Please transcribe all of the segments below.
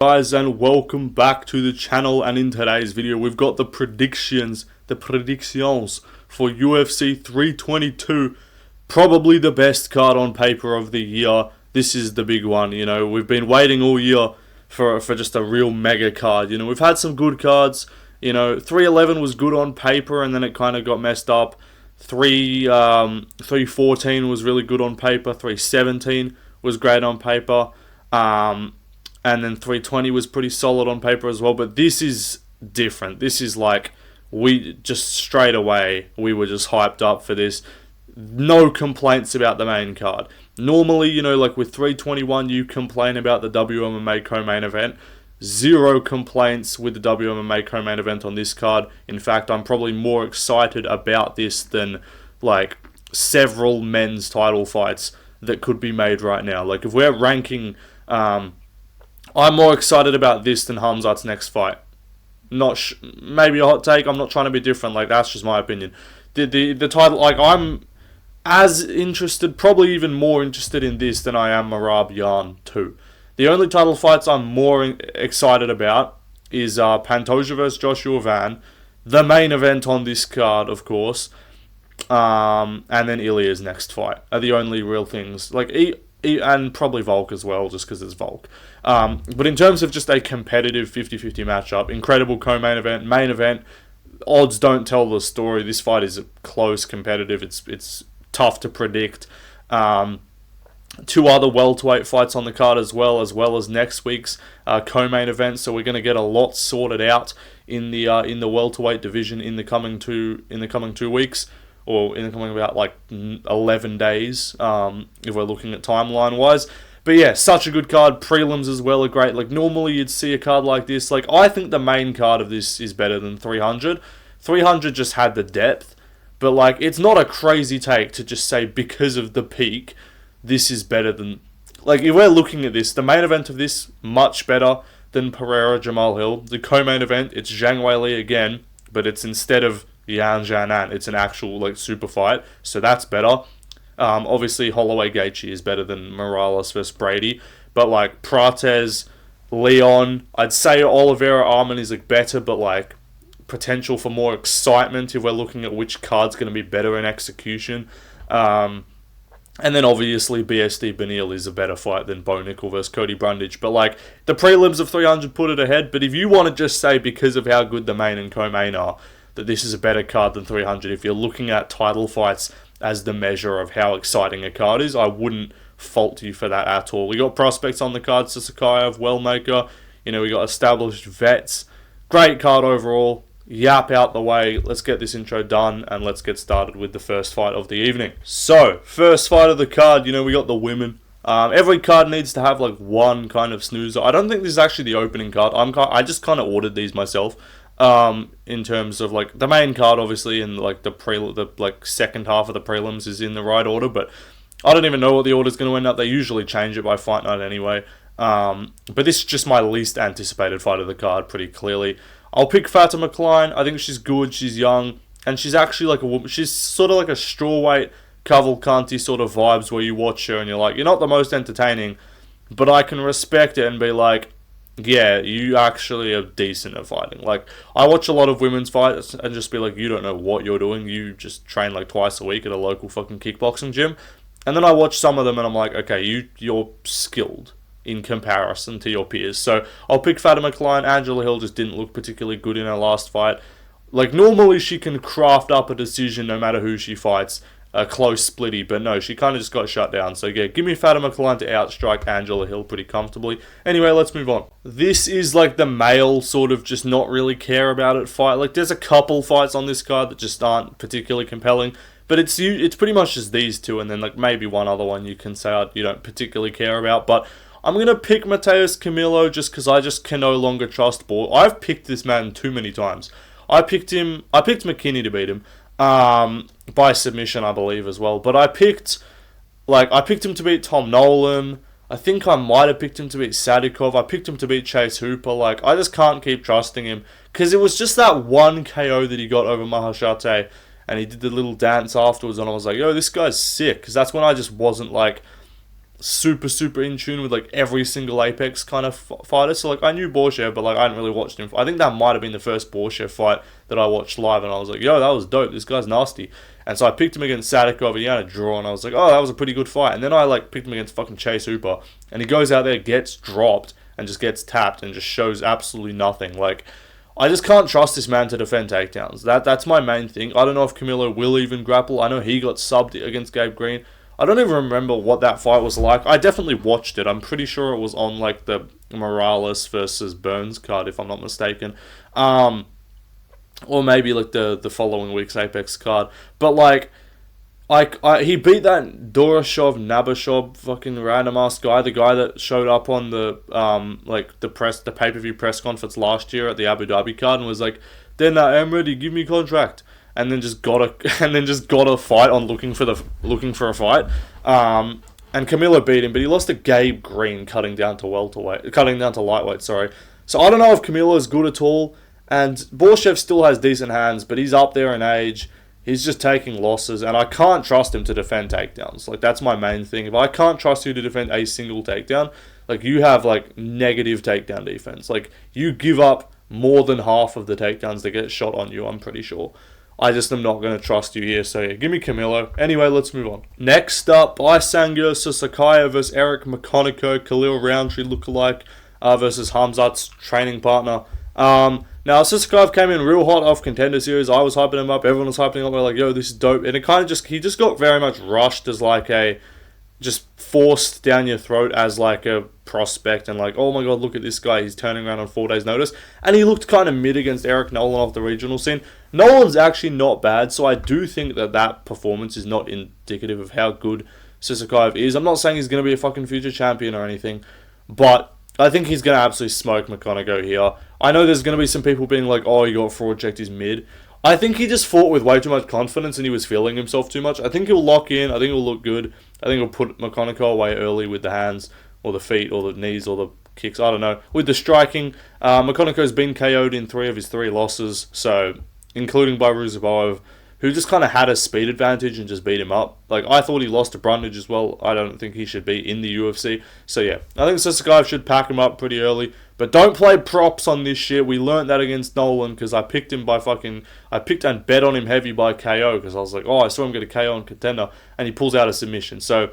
Guys, and welcome back to the channel. And in today's video we've got the predictions for UFC 322, probably the best card on paper of the year. This is the big one. You know, we've been waiting all year for just a real mega card. You know, we've had some good cards. You know, 311 was good on paper and then it kind of got messed up. 314 was really good on paper. 317 was great on paper. And then 320 was pretty solid on paper as well. But this is different. This is like, we just straight away, we were just hyped up for this. No complaints about the main card. Normally, you know, like with 321, you complain about the WMMA co-main event. Zero complaints with the WMMA co-main event on this card. In fact, I'm probably more excited about this than like several men's title fights that could be made right now. Like if we're ranking, I'm more excited about this than Khamzats' next fight. Maybe a hot take. I'm not trying to be different. Like that's just my opinion. The title, like I'm as interested, probably even more interested in this than I am Marab Yan 2. The only title fights I'm more excited about is Pantoja vs Joshua Van, the main event on this card, of course, and then Ilya's next fight are the only real things. Like and probably Volk as well, just because it's Volk. But in terms of just a competitive 50-50 matchup, incredible co-main event, main event, odds don't tell the story. This fight is close, competitive. It's tough to predict. Two other welterweight fights on the card as well as next week's co-main event. So we're going to get a lot sorted out in the welterweight division in the coming 2 weeks. Or in the coming about like 11 days, if we're looking at timeline wise. But yeah, such a good card. Prelims as well are great. Like normally you'd see a card like this. Like I think the main card of this is better than 300. 300 just had the depth, but like it's not a crazy take to just say because of the peak, this is better than. Like if we're looking at this, the main event of this much better than Pereira Jamal Hill. The co-main event, it's Zhang Weili again, but it's instead of Yan Zhanan, it's an actual like super fight, so that's better. Obviously Holloway Gaethje is better than Morales vs Brady, but like Prates, Leon, I'd say Oliveira Arman is like better, but like potential for more excitement if we're looking at which card's going to be better in execution. And then obviously BSD Benil is a better fight than Bo Nickel versus Cody Brundage. But like the prelims of 300 put it ahead. But if you want to just say because of how good the main and co-main are, that this is a better card than 300, if you're looking at title fights as the measure of how exciting a card is, I wouldn't fault you for that at all. We got prospects on the card, Sasakayev, Wellmaker, you know, we got established vets. Great card overall. Yap out the way. Let's get this intro done and let's get started with the first fight of the evening. So, first fight of the card, you know, we got the women. Every card needs to have like one kind of snoozer. I don't think this is actually the opening card. I just kind of ordered these myself. In terms of like the main card, obviously, and like the like second half of the prelims is in the right order, but I don't even know what the order is going to end up. They usually change it by fight night anyway. But this is just my least anticipated fight of the card, pretty clearly. I'll pick Fatima Klein. I think she's good. She's young, and she's actually like a woman. She's sort of like a strawweight Cavalcanti sort of vibes where you watch her and you're like, you're not the most entertaining, but I can respect it and be like, yeah, you actually are decent at fighting. Like, I watch a lot of women's fights and just be like, you don't know what you're doing. You just train like twice a week at a local fucking kickboxing gym. And then I watch some of them and I'm like, okay, you're skilled in comparison to your peers. So I'll pick Fatima Klein. Angela Hill just didn't look particularly good in her last fight. Like, normally she can craft up a decision no matter who she fights. A close splitty, but no, she kind of just got shut down. So yeah, give me Fatima Klein to outstrike Angela Hill pretty comfortably. Anyway, let's move on. This is like the male sort of just not really care about it fight. Like there's a couple fights on this card that just aren't particularly compelling, but it's pretty much just these two, and then like maybe one other one you can say you don't particularly care about. But I'm gonna pick Mateus Camilo just because I just can no longer trust Ball. I've picked this man too many times. I picked McKinney to beat him. By submission, I believe, as well. But I picked him to beat Tom Nolan. I think I might have picked him to beat Sadikov. I picked him to beat Chase Hooper. Like, I just can't keep trusting him. Because it was just that one KO that he got over Mahashate. And he did the little dance afterwards. And I was like, yo, this guy's sick. Because that's when I just wasn't, like, super in tune with like every single Apex kind of fighter. So like I knew Borshev, but like I hadn't really watched him. I think that might have been the first Borshev fight that I watched live, and I was like, yo, that was dope. This guy's nasty. And so I picked him against Sadikov, and he had a draw, and I was like, oh, that was a pretty good fight. And then I like picked him against fucking Chase Hooper, and he goes out there, gets dropped, and just gets tapped, and just shows absolutely nothing. Like, I just can't trust this man to defend takedowns. That's my main thing. I don't know if Camilo will even grapple. I know he got subbed against Gabe Green. I don't even remember what that fight was like. I definitely watched it. I'm pretty sure it was on like the Morales versus Burns card, if I'm not mistaken. Or maybe like the following week's Apex card. But like he beat that Dorashov Nabashov fucking random ass guy, the guy that showed up on the the pay-per-view press conference last year at the Abu Dhabi card and was like, then I'm ready, give me contract. And then just got a fight on looking for a fight. And Camilo beat him, but he lost to Gabe Green cutting down to lightweight, sorry. So I don't know if Camilo is good at all. And Borshev still has decent hands, but he's up there in age. He's just taking losses, and I can't trust him to defend takedowns. Like, that's my main thing. If I can't trust you to defend a single takedown, like, you have, like, negative takedown defense. Like, you give up more than half of the takedowns that get shot on you, I'm pretty sure. I just am not going to trust you here, so yeah, give me Camilo. Anyway, let's move on. Next up, Isangyo Sasakaya versus Eric McConaughey, Khalil Roundtree lookalike versus Khamzats training partner. Now, Sisakayev came in real hot off Contender Series. I was hyping him up. Everyone was hyping him up. We're like, yo, this is dope. And it kind of he just got very much rushed as like just forced down your throat as like a prospect. And like, oh my God, look at this guy. He's turning around on 4 days notice. And he looked kind of mid against Eric Nolan off the regional scene. Nolan's actually not bad. So I do think that performance is not indicative of how good Sisakayev is. I'm not saying he's going to be a fucking future champion or anything. But I think he's going to absolutely smoke McConaughey here. I know there's going to be some people being like, oh, he got fraud checked, he's mid. I think he just fought with way too much confidence and he was feeling himself too much. I think he'll lock in. I think he'll look good. I think he'll put McConaughey away early with the hands or the feet or the knees or the kicks. I don't know. With the striking, McConaughey's been KO'd in 3 of his 3 losses, so including by Ruziboyev, who just kind of had a speed advantage and just beat him up. Like, I thought he lost to Brundage as well. I don't think he should be in the UFC. So, yeah, I think Sisakayev should pack him up pretty early. But don't play props on this shit. We learned that against Nolan because I picked and bet on him heavy by KO because I was like, oh, I saw him get a KO on Contender, and he pulls out a submission. So,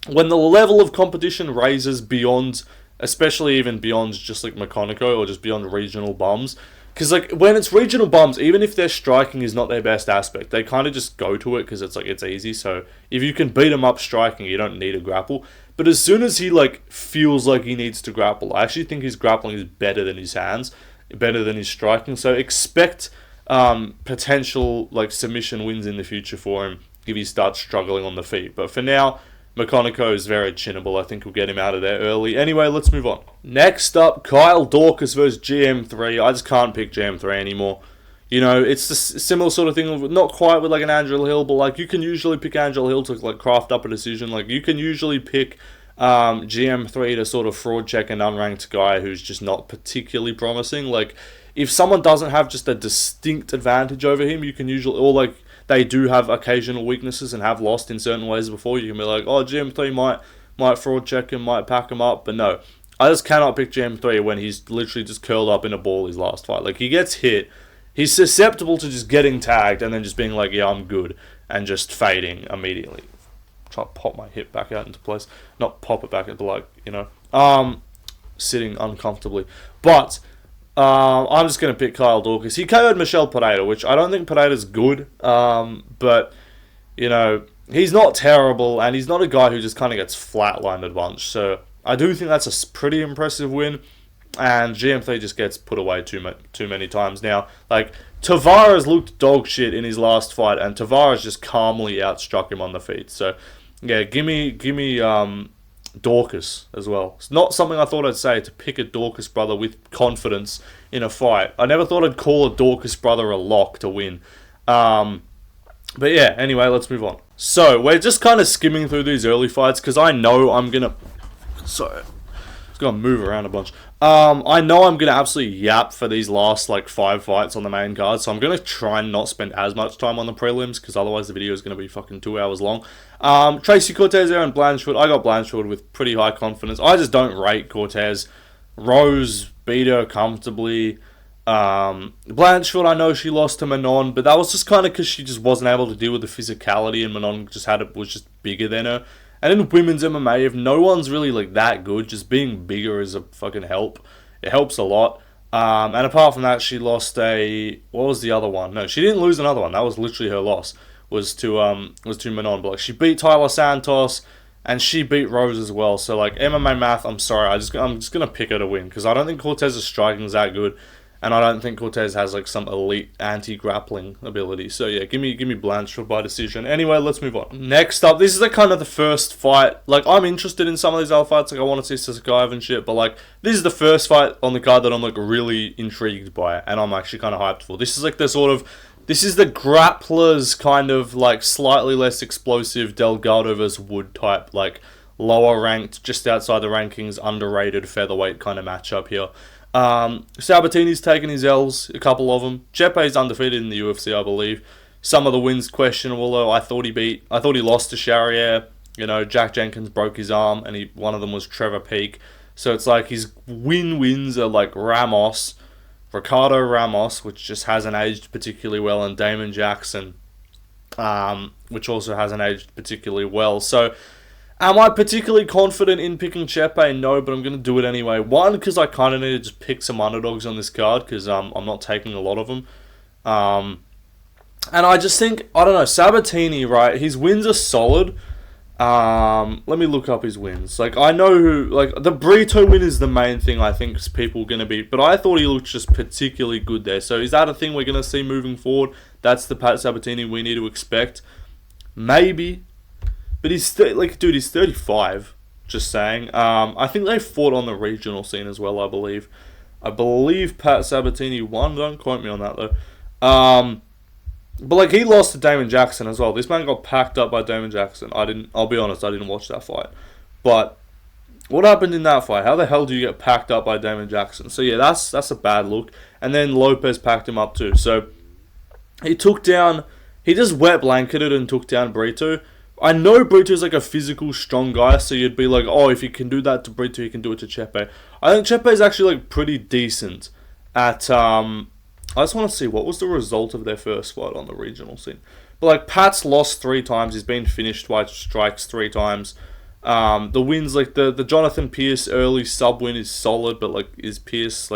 when the level of competition raises beyond, especially even beyond just like McConaughey or just beyond regional bums, because, like, when it's regional bums, even if their striking is not their best aspect, they kind of just go to it because it's, like, it's easy. So, if you can beat them up striking, you don't need a grapple. But as soon as he, like, feels like he needs to grapple, I actually think his grappling is better than his hands, better than his striking. So, expect potential, like, submission wins in the future for him if he starts struggling on the feet. But for now, McConaughey is very chinnable. I think we'll get him out of there early. Anyway, let's move on. Next up, Kyle Dorcas versus GM3. I just can't pick GM3 anymore. You know, it's the similar sort of thing, not quite with like an Angela Hill, but like you can usually pick Angela Hill to like craft up a decision. Like you can usually pick GM3 to sort of fraud check an unranked guy who's just not particularly promising. Like if someone doesn't have just a distinct advantage over him, you can usually, or like they do have occasional weaknesses and have lost in certain ways before, you can be like, oh, GM3 might fraud check him, might pack him up, but no. I just cannot pick GM3 when he's literally just curled up in a ball his last fight. Like, he gets hit, he's susceptible to just getting tagged and then just being like, yeah, I'm good, and just fading immediately. Try to pop my hip back out into place. Not pop it back into, like, you know, sitting uncomfortably. But I'm just going to pick Kyle Dorcas. He KO'd Michel Pereira, which I don't think Pereira's good, but, you know, he's not terrible, and he's not a guy who just kind of gets flatlined a bunch. So I do think that's a pretty impressive win, and GM3 just gets put away too many times now. Like, Tavares looked dog shit in his last fight, and Tavares just calmly outstruck him on the feet. So, yeah, give me Dorcas as well. It's not something I thought I'd say, to pick a Dorcas brother with confidence in a fight. I never thought I'd call a Dorcas brother a lock to win. But yeah, anyway, let's move on. So, we're just kind of skimming through these early fights because I know I'm going to... Sorry. It's gonna move around a bunch. I know I'm gonna absolutely yap for these last like 5 fights on the main card, so I'm gonna try and not spend as much time on the prelims because otherwise the video is gonna be fucking 2 hours long. Tracy Cortez there and Blanchfield. I got Blanchfield with pretty high confidence. I just don't rate Cortez. Rose beat her comfortably. Blanchfield, I know she lost to Manon, but that was just kind of because she just wasn't able to deal with the physicality, and Manon just was just bigger than her. And in women's MMA, if no one's really like that good, just being bigger is a fucking help. It helps a lot. And apart from that, she lost what was the other one? No, she didn't lose another one. That was literally her loss. Was to Manon. But like, she beat Tyler Santos, and she beat Rose as well. So like MMA math, I'm sorry, I'm just gonna pick her to win because I don't think Cortez's striking is that good. And I don't think Cortez has like some elite anti-grappling ability. So yeah, give me Blanchfield by decision. Anyway, let's move on. Next up, this is like kind of the first fight. Like, I'm interested in some of these other fights. Like, I want to see Sakaev and shit. But like, this is the first fight on the card that I'm like really intrigued by, and I'm actually kind of hyped for. This is like this is the grappler's kind of like slightly less explosive Delgado versus Wood type, like lower ranked, just outside the rankings, underrated featherweight kind of matchup here. Sabatini's taken his L's, a couple of them. Chepe's undefeated in the UFC, I believe. Some of the wins questionable though. I thought he lost to Charrier. You know, Jack Jenkins broke his arm, and one of them was Trevor Peake. So it's like his wins are like Ricardo Ramos, which just hasn't aged particularly well, and Damon Jackson, which also hasn't aged particularly well. So, am I particularly confident in picking Chepe? No, but I'm going to do it anyway. One, because I kind of need to just pick some underdogs on this card, because I'm not taking a lot of them. And I just think, I don't know, Sabatini, right, his wins are solid. Let me look up his wins. Like, I know the Brito win is the main thing I think people are going to be, but I thought he looked just particularly good there. So is that a thing we're going to see moving forward? That's the Pat Sabatini we need to expect? Maybe. But he's 35. Just saying. I think they fought on the regional scene as well. I believe Pat Sabatini won. Don't quote me on that though. But like, he lost to Damon Jackson as well. This man got packed up by Damon Jackson. I'll be honest, I didn't watch that fight. But what happened in that fight? How the hell do you get packed up by Damon Jackson? So yeah, that's a bad look. And then Lopes packed him up too. So he just wet blanketed and took down Brito. I know Brito's like a physical, strong guy, so you'd be like, oh, if he can do that to Brito, he can do it to Chepe. I think Chepe is actually like pretty decent at. I just want to see what was the result of their first fight on the regional scene. But like, Pat's lost 3 times. He's been finished by strikes 3 times. The wins, like the Jonathan Pierce early sub win is solid, but like, Pierce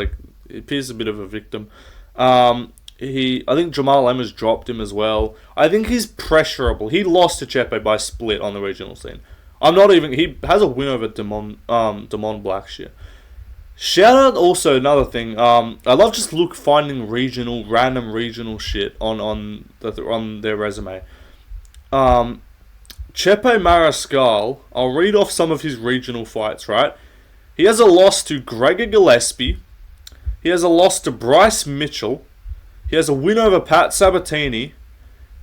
is a bit of a victim. I think Jamal Emmer's dropped him as well. I think he's pressurable. He lost to Chepe by split on the regional scene. He has a win over Damon Blackshear. Shout out also another thing. I love just finding random regional shit on their resume. Chepe Mariscal. I'll read off some of his regional fights. Right, he has a loss to Gregor Gillespie. He has a loss to Bryce Mitchell. He has a win over Pat Sabatini.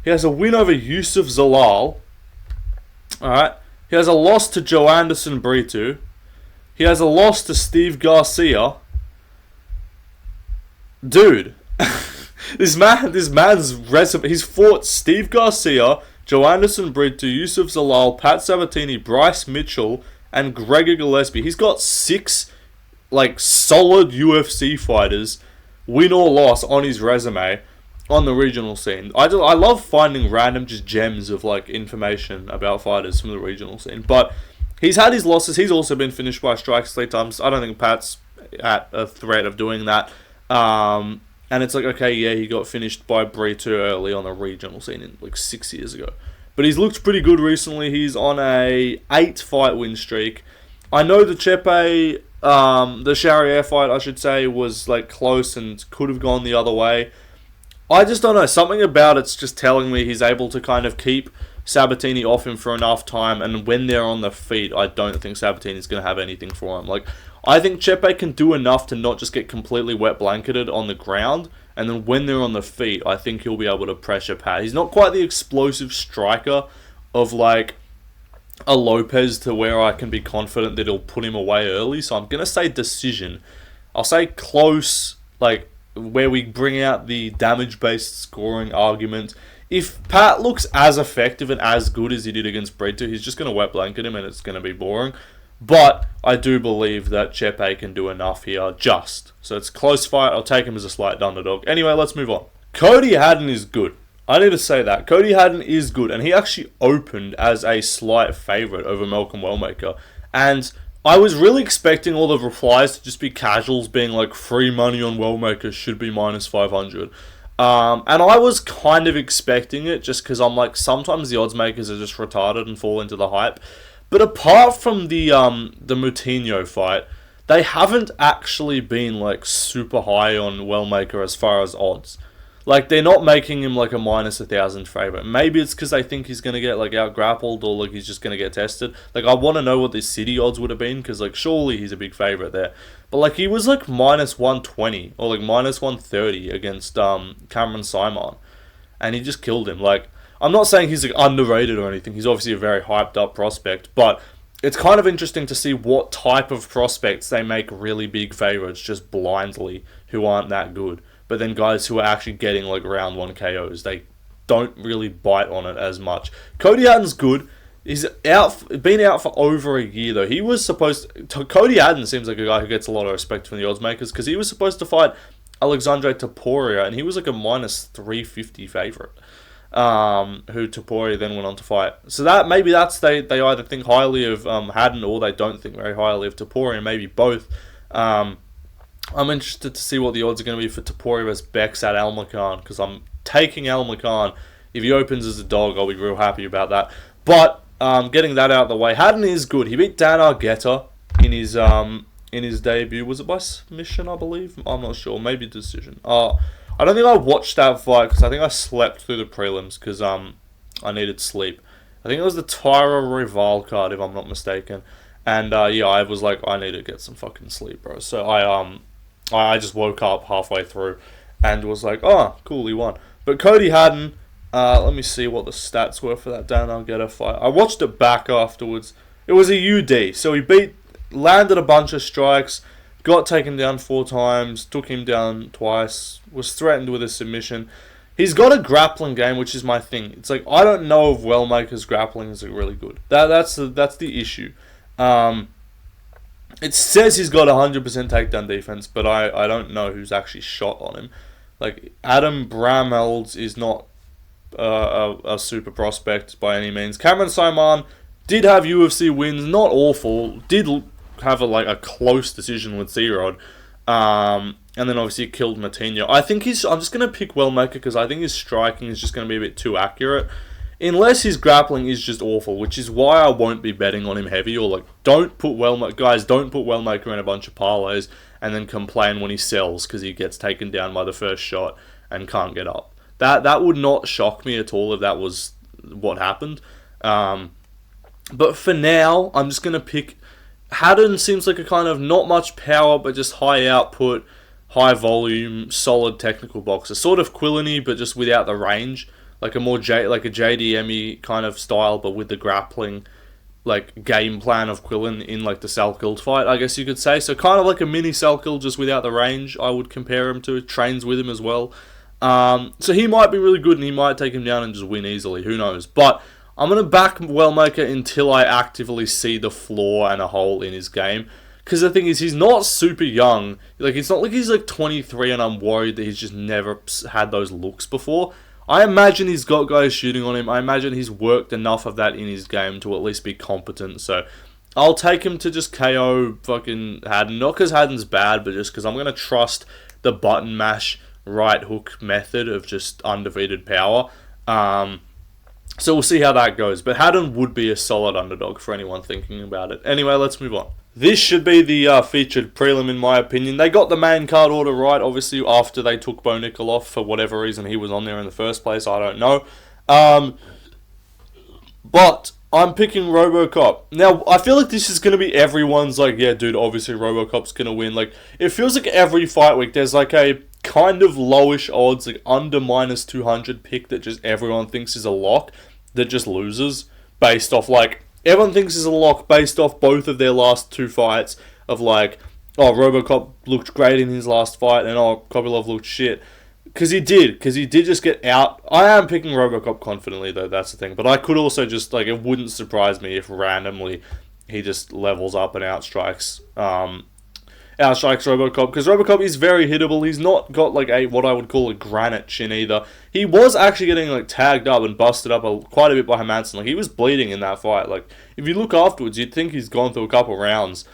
He has a win over Yusuf Zalal. Alright. He has a loss to Joe Anderson Brito. He has a loss to Steve Garcia. Dude. This man's resume. He's fought Steve Garcia, Joe Anderson Brito, Yusuf Zalal, Pat Sabatini, Bryce Mitchell, and Gregor Gillespie. He's got 6 solid UFC fighters, win or loss, on his resume on the regional scene. I love finding random just gems of information about fighters from the regional scene. But he's had his losses. He's also been finished by strikes 3 times. I don't think Pat's at a threat of doing that. And it's like, okay, yeah, he got finished by Brito early on the regional scene in 6 years ago. But he's looked pretty good recently. He's on a 8-fight win streak. I know the Chepe, the Charrier fight, I should say, was close and could have gone the other way. I just don't know. Something about it's just telling me he's able to kind of keep Sabatini off him for enough time, and when they're on the feet, I don't think Sabatini's going to have anything for him. I think Chepe can do enough to not just get completely wet blanketed on the ground, and then when they're on the feet, I think he'll be able to pressure Pat. He's not quite the explosive striker of a Lopes to where I can be confident that he'll put him away early. So I'm going to say decision. I'll say close, like where we bring out the damage-based scoring argument. If Pat looks as effective and as good as he did against Brito, he's just going to wet blanket him and it's going to be boring. But I do believe that Chepe can do enough here just. So it's a close fight. I'll take him as a slight underdog. Anyway, let's move on. Cody Haddon is good. I need to say that. Cody Haddon is good. And he actually opened as a slight favourite over Malcolm Wellmaker. And I was really expecting all the replies to just be casuals being like free money on Wellmaker should be minus 500. And I was kind of expecting it just because I'm like, sometimes the odds makers are just retarded and fall into the hype. But apart from the Moutinho fight, they haven't actually been like super high on Wellmaker as far as odds. Like, they're not making him like a minus 1,000 favourite. Maybe it's because they think he's going to get like out grappled or like he's just going to get tested. Like, I want to know what the City odds would have been because like surely he's a big favourite there. But like he was like minus 120 or like minus 130 against Cameron Simon, and he just killed him. Like, I'm not saying he's like underrated or anything. He's obviously a very hyped up prospect, but it's kind of interesting to see what type of prospects they make really big favourites just blindly who aren't that good. But then guys who are actually getting like round 1 KOs, they don't really bite on it as much. Cody Haddon's good. He's been out for over a year though. He was supposed to, Cody Haddon seems like a guy who gets a lot of respect from the odds makers because he was supposed to fight Alexandre Topuria and he was like a minus 350 favourite. Who Topuria then went on to fight. So that maybe that's they either think highly of Haddon or they don't think very highly of Topuria, maybe both. I'm interested to see what the odds are going to be for Topuria versus Bex at Almacan because I'm taking Almacan. If he opens as a dog, I'll be real happy about that. But getting that out of the way, Haddon is good. He beat Dan Argueta in his debut. Was it by submission, I believe? I'm not sure. Maybe decision. I don't think I watched that fight because I think I slept through the prelims because I needed sleep. I think it was the Tyra Rival card, if I'm not mistaken. And yeah, I was like, I need to get some fucking sleep, bro. So I just woke up halfway through and was like, oh, cool, he won. But Cody Haddon, let me see what the stats were for that Dan Argueta fight. I watched it back afterwards. It was a UD, so he landed a bunch of strikes, got taken down 4 times, took him down twice, was threatened with a submission. He's got a grappling game, which is my thing. It's like, I don't know if Wellmaker's grappling is really good. That's the issue. It says he's got 100% takedown defense, but I don't know who's actually shot on him. Like, Adam Brammelds is not a super prospect by any means. Cameron Simon did have UFC wins, not awful. Did have a close decision with Z-Rod. And then obviously killed Moutinho. I'm just going to pick Wellmaker because I think his striking is just going to be a bit too accurate. Unless his grappling is just awful, which is why I won't be betting on him heavy. Or don't put Wellmaker in a bunch of parlays and then complain when he sells because he gets taken down by the first shot and can't get up. That would not shock me at all if that was what happened. But for now, I'm just going to pick... Haddon seems like a kind of not much power, but just high output, high volume, solid technical boxer. Sort of quillan-y, but just without the range. Like a more like a JDM-y kind of style, but with the grappling game plan of Quillan in the Salkild fight, I guess you could say. So kind of like a mini Salkild, just without the range, I would compare him to. Trains with him as well. So he might be really good and he might take him down and just win easily. Who knows? But I'm going to back Wellmaker until I actively see the flaw and a hole in his game. Because the thing is, he's not super young. It's not like he's 23 and I'm worried that he's just never had those looks before. I imagine he's got guys shooting on him. I imagine he's worked enough of that in his game to at least be competent. So I'll take him to just KO fucking Haddon. Not because Haddon's bad, but just because I'm going to trust the button mash right hook method of just undefeated power. So we'll see how that goes. But Haddon would be a solid underdog for anyone thinking about it. Anyway, let's move on. This should be the featured prelim in my opinion. They got the main card order right, obviously, after they took Bo Nickal off for whatever reason he was on there in the first place. I don't know. But I'm picking RoboCop. Now, I feel like this is going to be everyone's yeah, dude, obviously RoboCop's going to win. It feels like every fight week there's a kind of lowish odds, under minus 200 pick that just everyone thinks is a lock that just loses based off everyone thinks is a lock based off both of their last 2 fights of like, oh, RoboCop looked great in his last fight, and oh, Kopylov looked shit. Because he did just get out. I am picking RoboCop confidently, though, that's the thing. But I could also just, like, it wouldn't surprise me if randomly he just levels up and outstrikes RoboCop. Because RoboCop is very hittable. He's not got, like, what I would call a granite chin either. He was actually getting, like, tagged up and busted up quite a bit by Khamzats. Like, he was bleeding in that fight. Like, if you look afterwards, you'd think he's gone through a couple rounds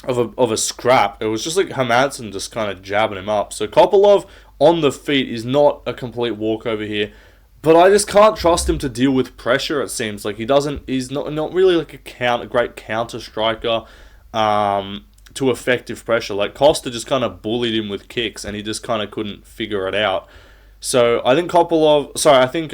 of a scrap. It was just like Khamzats just kind of jabbing him up. So Kopylov on the feet is not a complete walkover here, but I just can't trust him to deal with pressure. It seems like he's not really like a great counter striker to effective pressure. Like Costa just kind of bullied him with kicks, and he just kind of couldn't figure it out. So I think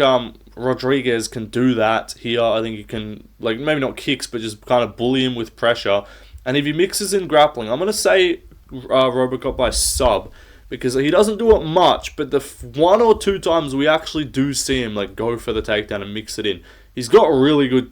Rodriguez can do that here. I think he can, like, maybe not kicks, but just kind of bully him with pressure. And if he mixes in grappling, I'm going to say RoboCop by sub, because he doesn't do it much, but the 1 or 2 times we actually do see him like go for the takedown and mix it in, he's got really good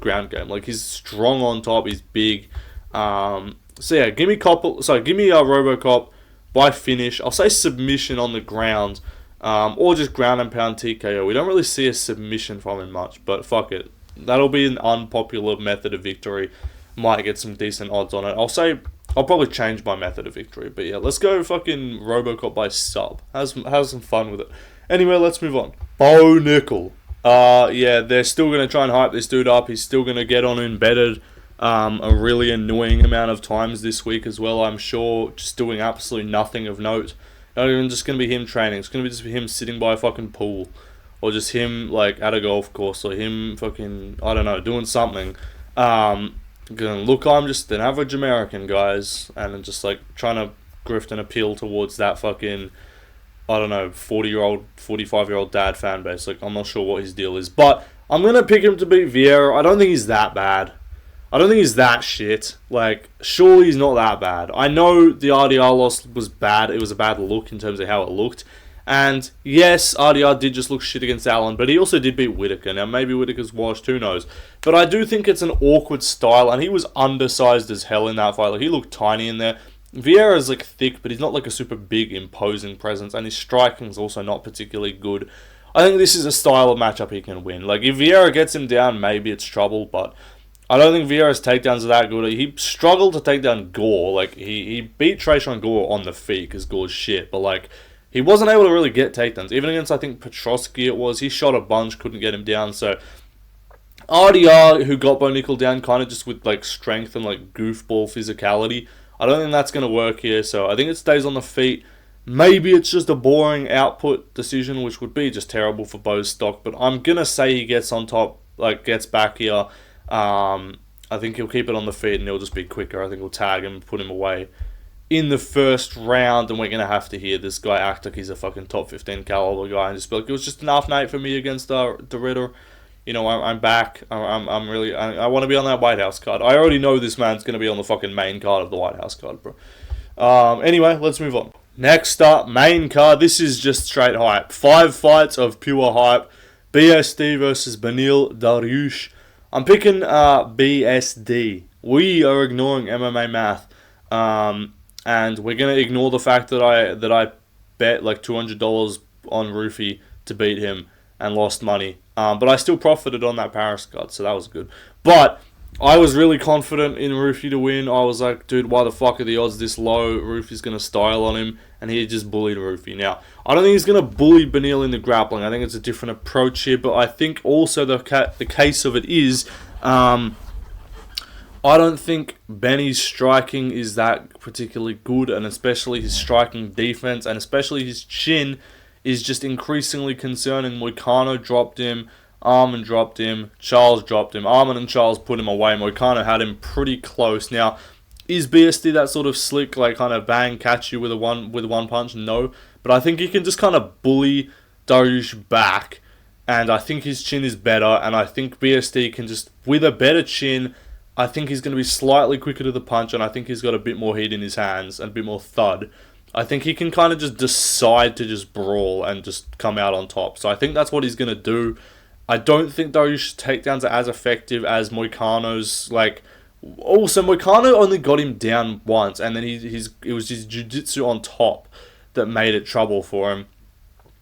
ground game. Like, he's strong on top, he's big. So yeah, give me RoboCop by finish. I'll say submission on the ground, or just ground and pound TKO. We don't really see a submission from him much, but fuck it. That'll be an unpopular method of victory. Might get some decent odds on it. I'll probably change my method of victory. But yeah, let's go fucking RoboCop by sub. Have some fun with it. Anyway, let's move on. Bo Nickal. Yeah, they're still going to try and hype this dude up. He's still going to get on embedded a really annoying amount of times this week as well, I'm sure. Just doing absolutely nothing of note. Not even just going to be him training. It's going to be just him sitting by a fucking pool. Or just him, like, at a golf course. Or him fucking, I don't know, doing something. Look, I'm just an average American, guys, and I'm just like trying to grift and appeal towards that fucking, I don't know, 40-year-old, 45-year-old dad fan base. Like, I'm not sure what his deal is, but I'm gonna pick him to beat Vieira. I don't think he's that bad. I don't think he's that shit. Like, surely he's not that bad. I know the RDR loss was bad. It was a bad look in terms of how it looked. And yes, RDR did just look shit against Allen, but he also did beat Whittaker. Now, maybe Whittaker's washed, who knows. But I do think it's an awkward style, and he was undersized as hell in that fight. Like, he looked tiny in there. Vieira's, like, thick, but he's not, like, a super big, imposing presence, and his striking's also not particularly good. I think this is a style of matchup he can win. Like, if Vieira gets him down, maybe it's trouble, but I don't think Vieira's takedowns are that good. He struggled to take down Gore. Like, he beat Trayshawn Gore on the feet, because Gore's shit, but, like, he wasn't able to really get takedowns. Even against, I think, Petrosky it was. He shot a bunch, couldn't get him down. So, RDR, who got Bo Nickal down kind of just with, like, strength and, like, goofball physicality. I don't think that's going to work here. So, I think it stays on the feet. Maybe it's just a boring output decision, which would be just terrible for Bo's stock. But I'm going to say he gets on top, like, gets back here. I think he'll keep it on the feet and he'll just be quicker. I think we'll tag him and put him away in the first round, and we're going to have to hear this guy act like he's a fucking top 15 caliber guy and just be like, it was just an off night for me against the Ritter. You know, I'm back. I'm really, I want to be on that White House card. I already know this man's going to be on the fucking main card of the White House card, bro. Anyway, let's move on. Next up, main card. This is just straight hype. 5 fights of pure hype. BSD versus Beneil Dariush. I'm picking BSD. We are ignoring MMA math. And we're going to ignore the fact that I bet like $200 on Roofy to beat him and lost money. But I still profited on that Paris card, so that was good. But I was really confident in Roofy to win. I was like, dude, why the fuck are the odds this low? Roofy's going to style on him, and he just bullied Roofy. Now, I don't think he's going to bully Beneil in the grappling. I think it's a different approach here, but I think also the case of it is, I don't think Benny's striking is that particularly good, and especially his striking defense, and especially his chin is just increasingly concerning. Moicano dropped him, Arman dropped him, Charles dropped him. Arman and Charles put him away. Moicano had him pretty close. Now, is BSD that sort of slick, like kind of bang, catch you with a one punch? No, but I think he can just kind of bully Dariush back, and I think his chin is better, and I think BSD can just, with a better chin, I think he's going to be slightly quicker to the punch, and I think he's got a bit more heat in his hands and a bit more thud. I think he can kind of just decide to just brawl and just come out on top. So I think that's what he's going to do. I don't think Dariush's takedowns are as effective as Moicano's. Like, also Moicano only got him down once, and then it was his jiu-jitsu on top that made it trouble for him.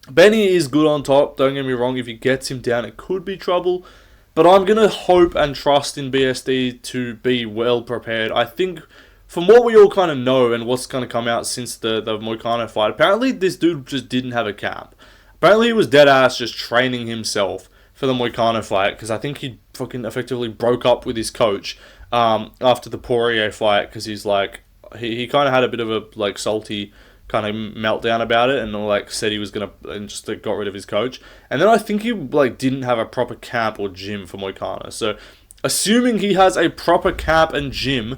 Benny is good on top, don't get me wrong. If he gets him down, it could be trouble. But I'm going to hope and trust in BSD to be well prepared. I think, from what we all kind of know and what's going to come out since the Moicano fight, apparently this dude just didn't have a camp. Apparently he was dead ass just training himself for the Moicano fight, because I think he fucking effectively broke up with his coach after the Poirier fight, because he's like, he kind of had a bit of a like salty kind of meltdown about it, and like said he was gonna and just got rid of his coach. And then I think he like didn't have a proper camp or gym for Moicano. So assuming he has a proper camp and gym,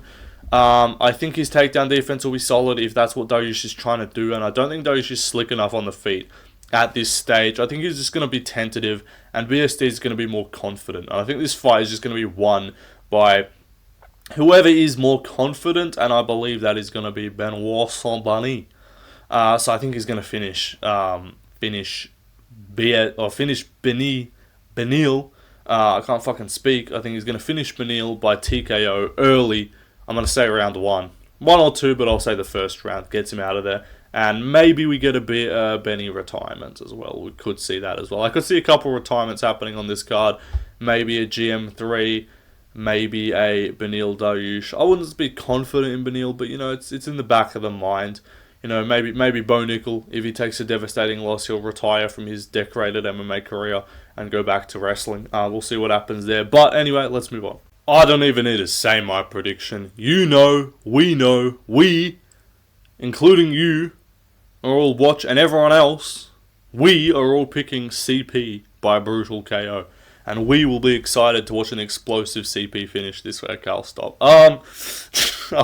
I think his takedown defense will be solid if that's what Dariush is trying to do. And I don't think Dariush is slick enough on the feet at this stage. I think he's just going to be tentative, and BSD is going to be more confident. And I think this fight is just going to be won by whoever is more confident, and I believe that is going to be Benoit Saint-Denis. So I think he's going to finish Benil. I can't fucking speak. I think he's going to finish Benil by TKO early. I'm going to say round 1 or 2, but I'll say the first round gets him out of there. And maybe we get a Benny retirement as well. We could see that as well. I could see a couple retirements happening on this card. Maybe a GM3, maybe a Benil Dariush. I wouldn't be confident in Benil, but you know, it's in the back of the mind. You know, maybe Bo Nickal, if he takes a devastating loss, he'll retire from his decorated MMA career and go back to wrestling. We'll see what happens there. But anyway, let's move on. I don't even need to say my prediction. You know, we, including you, are all and everyone else, we are all picking CP by brutal KO. And we will be excited to watch an explosive CP finish this week. I'll stop. I'll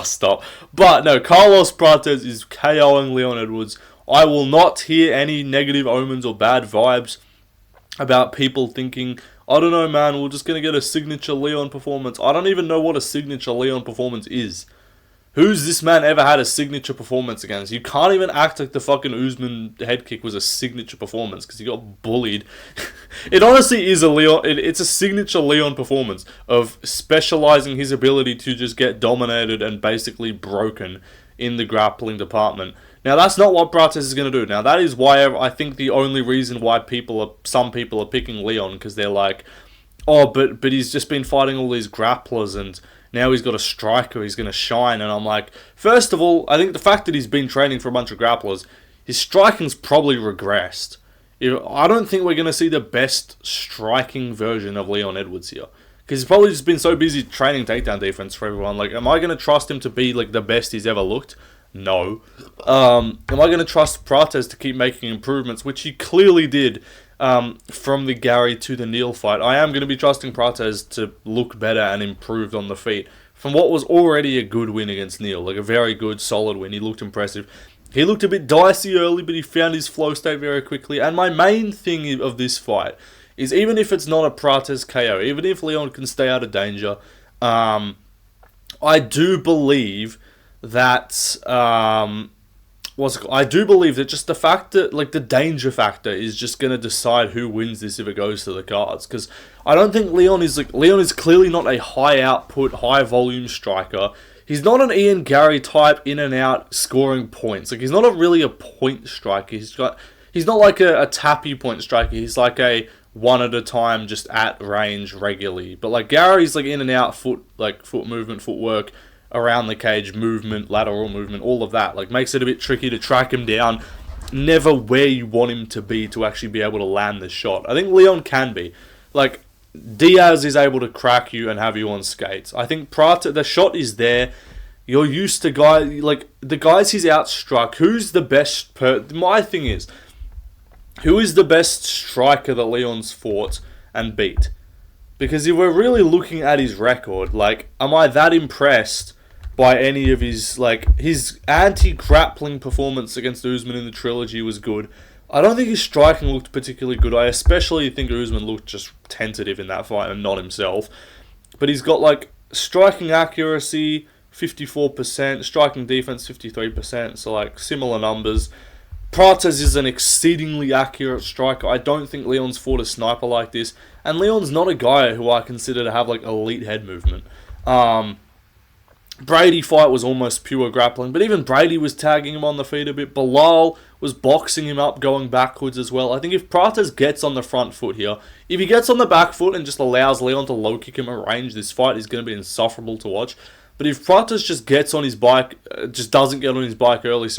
stop. But no, Carlos Prates is KOing Leon Edwards. I will not hear any negative omens or bad vibes about people thinking, I don't know, man, we're just going to get a signature Leon performance. I don't even know what a signature Leon performance is. Who's this man ever had a signature performance against? You can't even act like the fucking Usman head kick was a signature performance because he got bullied. It honestly is a Leon. It's a signature Leon performance of specializing his ability to just get dominated and basically broken in the grappling department. Now that's not what Prates is going to do. Now that is why I think the only reason why some people are picking Leon, because they're like, oh, but he's just been fighting all these grapplers and now he's got a striker, he's going to shine. And I'm like, first of all, I think the fact that he's been training for a bunch of grapplers, his striking's probably regressed. I don't think we're going to see the best striking version of Leon Edwards here. Because he's probably just been so busy training takedown defense for everyone. Like, am I going to trust him to be like the best he's ever looked? No. Am I going to trust Prates to keep making improvements, which he clearly did from the Gary to the Neil fight? I am going to be trusting Prates to look better and improved on the feet from what was already a good win against Neil. Like a very good, solid win. He looked impressive. He looked a bit dicey early, but he found his flow state very quickly. And my main thing of this fight is, even if it's not a Prates KO, even if Leon can stay out of danger, I do believe that I do believe that just the fact that like the danger factor is just going to decide who wins this if it goes to the cards. Because I don't think Leon is clearly not a high output, high volume striker. He's not an Ian Gary type in and out scoring points. Like, he's not really a point striker. He's not like a tappy point striker. He's like a one at a time, just at range regularly. But like Gary's like in and out foot movement, footwork around the cage, movement, lateral movement, all of that. Like, makes it a bit tricky to track him down. Never where you want him to be to actually be able to land the shot. I think Leon can be. Like, Diaz is able to crack you and have you on skates. I think Prates, the shot is there. You're used to the guys he's outstruck. Who's the best my thing is, who is the best striker that Leon's fought and beat? Because if we're really looking at his record, like, am I that impressed by any of his anti-grappling performance against Usman in the trilogy was good. I don't think his striking looked particularly good. I especially think Usman looked just tentative in that fight and not himself. But he's got like striking accuracy 54%, striking defense 53%, so like similar numbers. Prates is an exceedingly accurate striker. I don't think Leon's fought a sniper like this. And Leon's not a guy who I consider to have like elite head movement. Brady fight was almost pure grappling, but even Brady was tagging him on the feet a bit. Belal was boxing him up, going backwards as well. I think if Prates gets on the front foot here, if he gets on the back foot and just allows Leon to low kick him at range, this fight is going to be insufferable to watch. But if Prates just gets on his bike, just doesn't get on his bike early,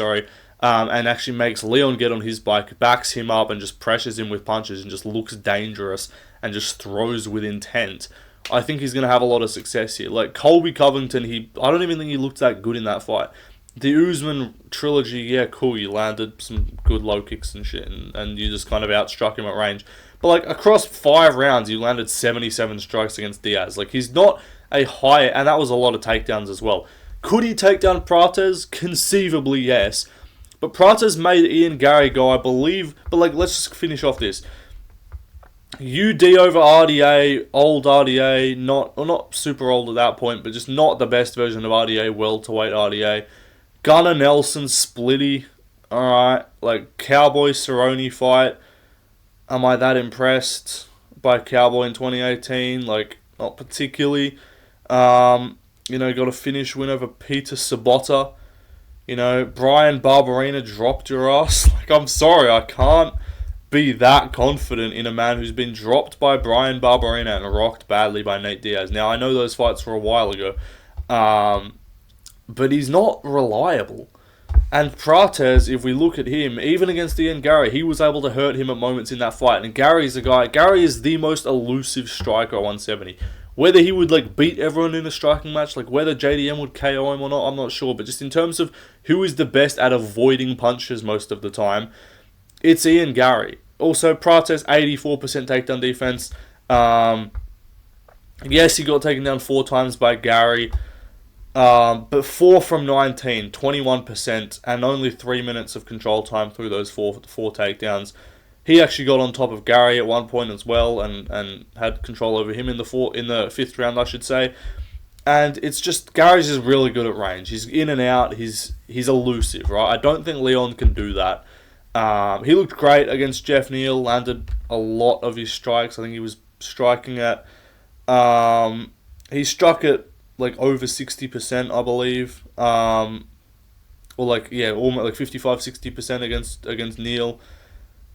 and actually makes Leon get on his bike, backs him up and just pressures him with punches and just looks dangerous and just throws with intent, I think he's going to have a lot of success here. Like Colby Covington, I don't even think he looked that good in that fight. The Usman trilogy, yeah, cool, you landed some good low kicks and shit, and you just kind of outstruck him at range. But like across 5 rounds, you landed 77 strikes against Diaz. Like he's not a high, and that was a lot of takedowns as well. Could he take down Prates? Conceivably, yes. But Prates made Ian Gary go, I believe. But like, let's just finish off this. UD over RDA, old RDA, not super old at that point, but just not the best version of RDA, welterweight RDA. Gunnar Nelson, Splitty, alright, like Cowboy Cerrone fight. Am I that impressed by Cowboy in 2018? Like, not particularly. Got a finish win over Peter Sabota. Brian Barberina dropped your ass. Like, I'm sorry, I can't be that confident in a man who's been dropped by Brian Barberina and rocked badly by Nate Diaz. Now, I know those fights were a while ago, but he's not reliable. And Prates, if we look at him, even against Ian Gary, he was able to hurt him at moments in that fight. And Gary is the most elusive striker at 170. Whether he would like beat everyone in a striking match, like whether JDM would KO him or not, I'm not sure. But just in terms of who is the best at avoiding punches most of the time, it's Ian Gary. Also, Prates, 84% takedown defense. Yes, he got taken down 4 times by Gary. But 4 from 19, 21%, and only 3 minutes of control time through those four takedowns. He actually got on top of Gary at one point as well, and had control over him in the 5th round, I should say. And it's just, Gary's just really good at range. He's in and out. He's elusive, right? I don't think Leon can do that. He looked great against Jeff Neal, landed a lot of his strikes. I think he was striking at, he struck at like over 60%, I believe. Almost like 55-60% against Neal.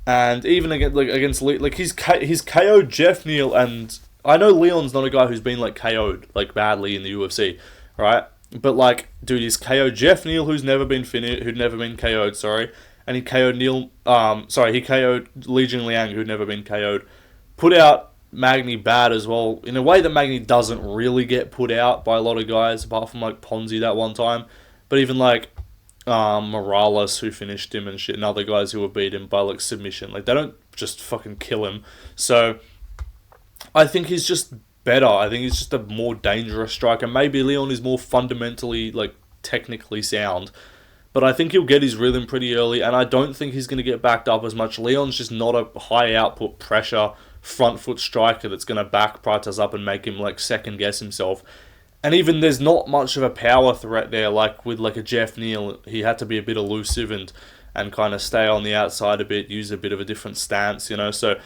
And even against like he's KO'd Jeff Neal, and I know Leon's not a guy who's been like KO'd like badly in the UFC, right? But like, dude, he's KO'd Jeff Neal, who'd never been KO'd, sorry. And he KO'd he KO'd Li Jingliang, who'd never been KO'd. Put out Magny bad as well, in a way that Magny doesn't really get put out by a lot of guys, apart from like Ponzi that one time. But even like Morales, who finished him and shit, and other guys who were beat him by like submission, like they don't just fucking kill him. So I think he's just better. I think he's just a more dangerous striker. Maybe Leon is more fundamentally like technically sound, but I think he'll get his rhythm pretty early, and I don't think he's going to get backed up as much. Leon's just not a high output pressure front foot striker that's going to back Prates up and make him like second guess himself. And even there's not much of a power threat there, like with like a Jeff Neal. He had to be a bit elusive and kind of stay on the outside a bit, use a bit of a different stance, So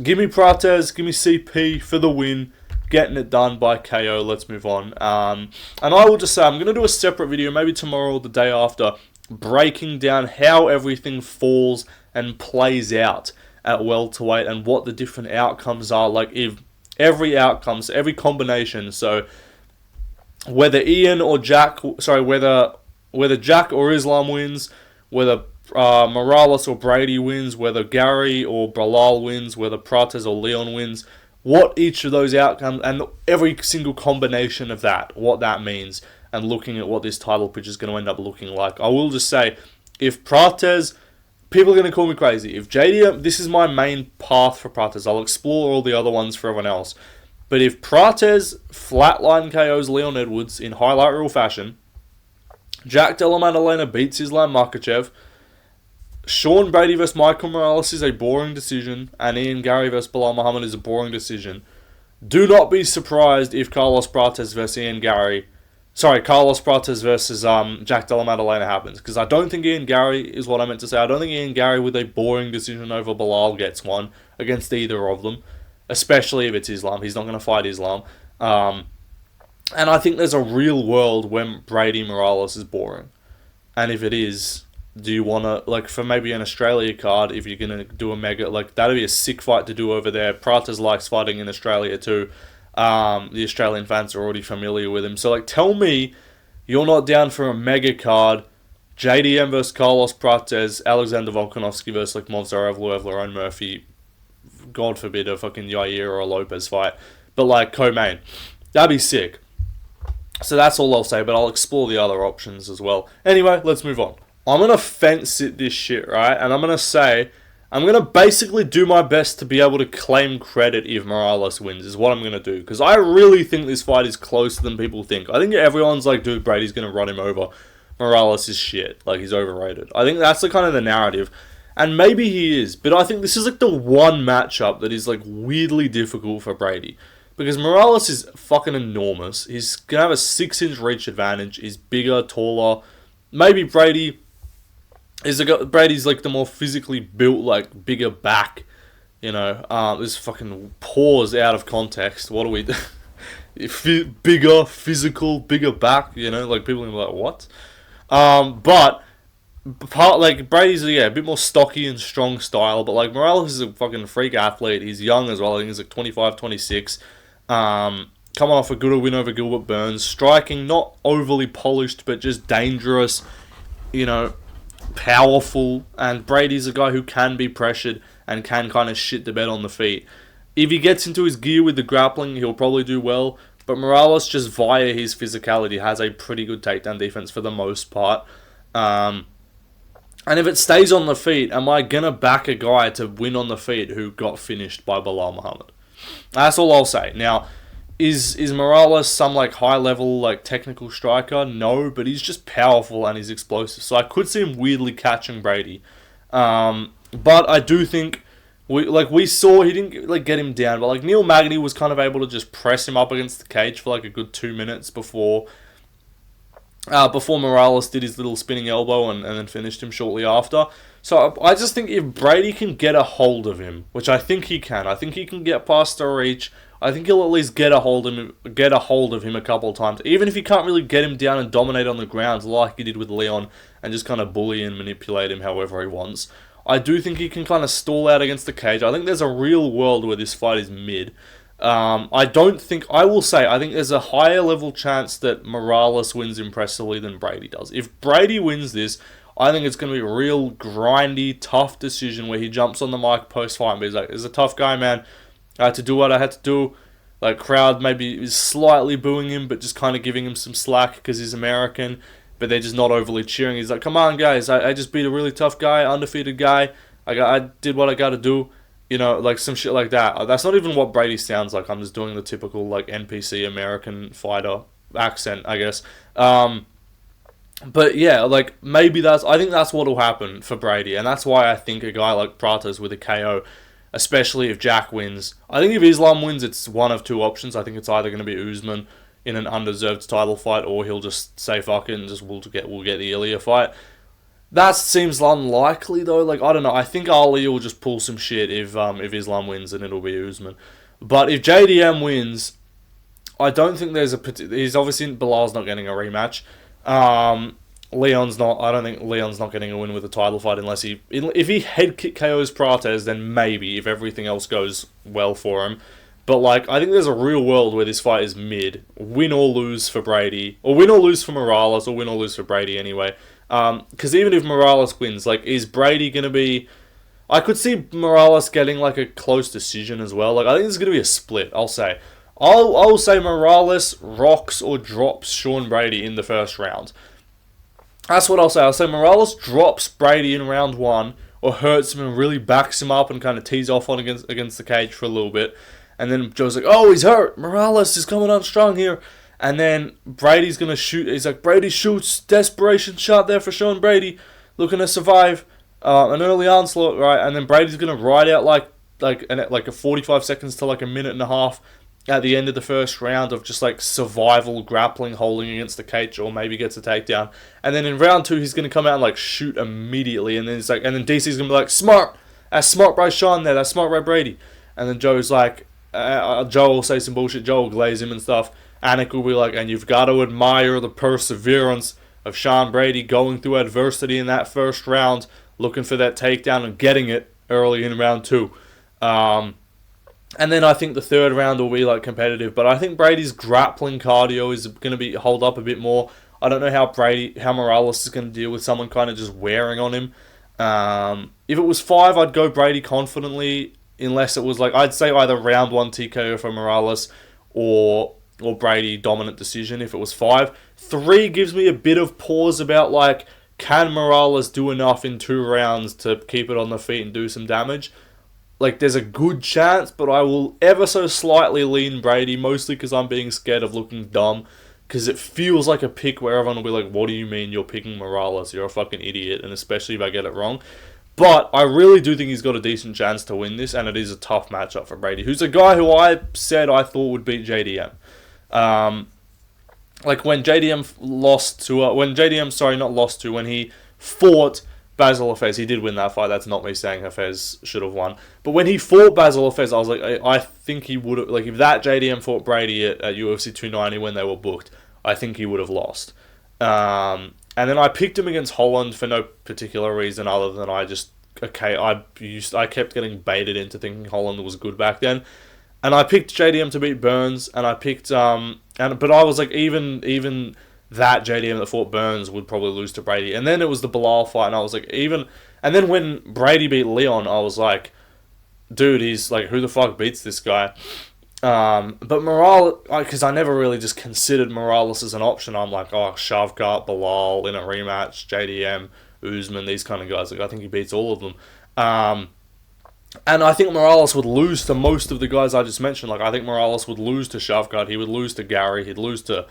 give me Prates, give me CP for the win, getting it done by KO. Let's move on. And I will just say, I'm going to do a separate video, maybe tomorrow or the day after, breaking down how everything falls and plays out at welterweight and what the different outcomes are. Like if every combination. So whether whether Jack or Islam wins, whether Morales or Brady wins, whether Gary or Belal wins, whether Prates or Leon wins, what each of those outcomes and every single combination of that, what that means, and looking at what this title pitch is going to end up looking like. I will just say, if Prates, people are going to call me crazy. If JDM, this is my main path for Prates. I'll explore all the other ones for everyone else. But if Prates flatline KOs Leon Edwards in highlight reel fashion, Jack Della Maddalena beats Islam Makhachev, Sean Brady vs Michael Morales is a boring decision, and Ian Gary vs Belal Muhammad is a boring decision, do not be surprised if Carlos Prates vs Ian Gary Sorry, Carlos Prates versus Jack Della Maddalena happens. Because I don't think Ian Gary is what I meant to say. I don't think Ian Gary with a boring decision over Belal gets one against either of them. Especially if it's Islam. He's not going to fight Islam. And I think there's a real world when Brady Morales is boring. And if it is, do you want to, like, for maybe an Australia card, if you're going to do a mega, like, that'd be a sick fight to do over there. Prates likes fighting in Australia too. The Australian fans are already familiar with him. So, like, tell me you're not down for a mega card. JDM versus Carlos Prates, Alexander Volkanovski versus, like, Movsar Evloev, Lerone Murphy, God forbid a fucking Yair or a Lopes fight. But, like, co-main. That'd be sick. So that's all I'll say, but I'll explore the other options as well. Anyway, let's move on. I'm going to fence sit this shit, right? And I'm going to say, I'm going to basically do my best to be able to claim credit if Morales wins, is what I'm going to do. Because I really think this fight is closer than people think. I think everyone's like, dude, Brady's going to run him over. Morales is shit. Like, he's overrated. I think that's the kind of the narrative. And maybe he is. But I think this is like the one matchup that is like weirdly difficult for Brady. Because Morales is fucking enormous. He's going to have a 6-inch reach advantage. He's bigger, taller. Maybe Brady's like the more physically built, like, bigger back. You know, this fucking pause out of context. What do we do? Bigger, physical, bigger back. You know, like, people are like, what? But Brady's, a bit more stocky and strong style. But, like, Morales is a fucking freak athlete. He's young as well. I think he's like 25, 26. Coming off a good win over Gilbert Burns. Striking, not overly polished, but just dangerous, you know, powerful. And Brady's a guy who can be pressured and can kind of shit the bed on the feet. If he gets into his gear with the grappling, he'll probably do well. But Morales, just via his physicality, has a pretty good takedown defense for the most part. And if it stays on the feet, am I going to back a guy to win on the feet who got finished by Belal Muhammad? That's all I'll say. Now, is Morales some like high level like technical striker? No, but he's just powerful and he's explosive. So I could see him weirdly catching Brady. But I do think we saw he didn't like get him down, but like Neil Magny was kind of able to just press him up against the cage for like a good 2 minutes before Morales did his little spinning elbow and then finished him shortly after. So I just think if Brady can get a hold of him, which I think he can, I think he can get past the reach. I think he'll at least get a hold of him a couple of times, even if he can't really get him down and dominate on the ground like he did with Leon and just kind of bully and manipulate him however he wants. I do think he can kind of stall out against the cage. I think there's a real world where this fight is mid. I think there's a higher level chance that Morales wins impressively than Brady does. If Brady wins this, I think it's going to be a real grindy, tough decision where he jumps on the mic post-fight and he's like, "He's a tough guy, man. I had to do what I had to do." Like, crowd maybe is slightly booing him, but just kind of giving him some slack because he's American, but they're just not overly cheering. He's like, "Come on, guys, I just beat a really tough guy, undefeated guy. I did what I got to do." You know, like some shit like that. That's not even what Brady sounds like. I'm just doing the typical, like, NPC American fighter accent, I guess. But yeah, like, I think that's what'll happen for Brady, and that's why I think a guy like Prates with a KO, especially if Jack wins. I think if Islam wins, it's one of two options. I think it's either going to be Usman in an undeserved title fight, or he'll just say fuck it and just we'll get the Ilya fight. That seems unlikely though. Like, I don't know. I think Ali will just pull some shit if Islam wins, and it'll be Usman. But if JDM wins, I don't think he's obviously Belal's not getting a rematch. I don't think Leon's not getting a win with a title fight unless if he head kick KOs Prates, then maybe if everything else goes well for him. But like, I think there's a real world where this fight is mid, win or lose for Brady, or win or lose for Morales, or win or lose for Brady anyway. Because even if Morales wins, like, is Brady gonna be? I could see Morales getting like a close decision as well. Like, I think there's gonna be a split. I'll say Morales rocks or drops Sean Brady in the first round. That's what I'll say. I'll say Morales drops Brady in round 1, or hurts him and really backs him up and kind of tees off on against the cage for a little bit. And then Joe's like, "Oh, he's hurt. Morales is coming on strong here." And then Brady's going to shoot. He's like, Brady shoots. Desperation shot there for Sean Brady. Looking to survive an early onslaught, right? And then Brady's going to ride out like a 45 seconds to like a minute and a half. at the end of the first round of just like survival grappling, holding against the cage, or maybe gets a takedown. And then in round 2, he's going to come out and like shoot immediately. And then it's like, and then DC's going to be like, smart, that's smart by Sean there, that's smart by Brady. And then Joe's like, Joe will say some bullshit, Joe will glaze him and stuff. Anik will be like, and you've got to admire the perseverance of Sean Brady going through adversity in that first round, looking for that takedown and getting it early in round 2. And then I think the third round will be like competitive, but I think Brady's grappling cardio is going to be hold up a bit more. I don't know how Morales is going to deal with someone kind of just wearing on him. If it was 5, I'd go Brady confidently, unless it was like, I'd say either round 1 TKO for Morales or Brady dominant decision if it was 5. 3 gives me a bit of pause about like, can Morales do enough in 2 rounds to keep it on the feet and do some damage? Like, there's a good chance, but I will ever so slightly lean Brady, mostly because I'm being scared of looking dumb, because it feels like a pick where everyone will be like, what do you mean you're picking Morales? You're a fucking idiot, and especially if I get it wrong. But I really do think he's got a decent chance to win this, and it is a tough matchup for Brady, who's a guy who I said I thought would beat JDM. Like, when when he fought Basil Hafez, he did win that fight. That's not me saying Hafez should have won. But when he fought Basil Hafez, I was like, I think he would have, like, if that JDM fought Brady at UFC 290 when they were booked, I think he would have lost. And then I picked him against Holland for no particular reason other than I kept getting baited into thinking Holland was good back then. And I picked JDM to beat Burns, and I picked, but I was like, even that JDM that fought Burns would probably lose to Brady. And then it was the Belal fight, and I was like, and then when Brady beat Leon, I was like, dude, he's like, who the fuck beats this guy? But Morales, because I never really just considered Morales as an option. I'm like, oh, Shavkat, Belal in a rematch, JDM, Usman, these kind of guys. Like, I think he beats all of them. And I think Morales would lose to most of the guys I just mentioned. Like, I think Morales would lose to Shavkat, he would lose to Gary, he'd lose to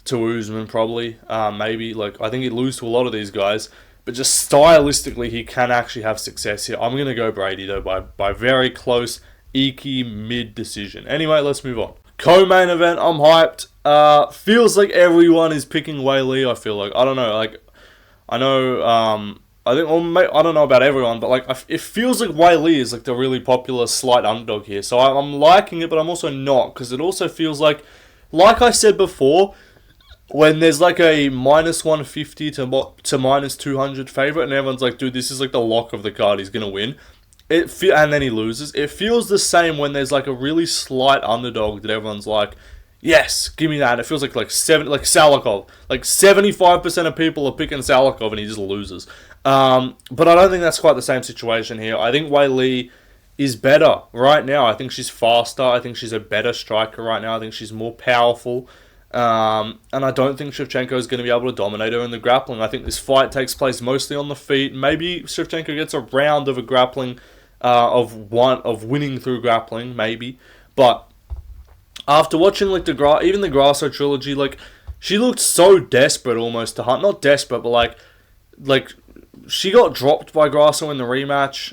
Usman probably, maybe. Like, I think he'd lose to a lot of these guys, but just stylistically, he can actually have success here. I'm going to go Brady, though, by very close, eeky mid-decision. Anyway, let's move on. Co-main event, I'm hyped. Feels like everyone is picking Weili, I feel like. I don't know, like, I know, I don't know about everyone, but like, it feels like Weili is like the really popular slight underdog here. So I'm liking it, but I'm also not, because it also feels like I said before, when there's like a minus 150 to minus 200 favorite, and everyone's like, dude, this is like the lock of the card, he's gonna win. And then he loses. It feels the same when there's like a really slight underdog that everyone's like, yes, give me that. It feels like Salikov. Like 75% of people are picking Salikov and he just loses. But I don't think that's quite the same situation here. I think Weili is better right now. I think she's faster. I think she's a better striker right now. I think she's more powerful. And I don't think Shevchenko is going to be able to dominate her in the grappling. I think this fight takes place mostly on the feet. Maybe Shevchenko gets a round of a grappling, of winning through grappling, maybe. But after watching like even the Grasso trilogy, like, she looked so desperate almost to hunt. Not desperate, but like she got dropped by Grasso in the rematch.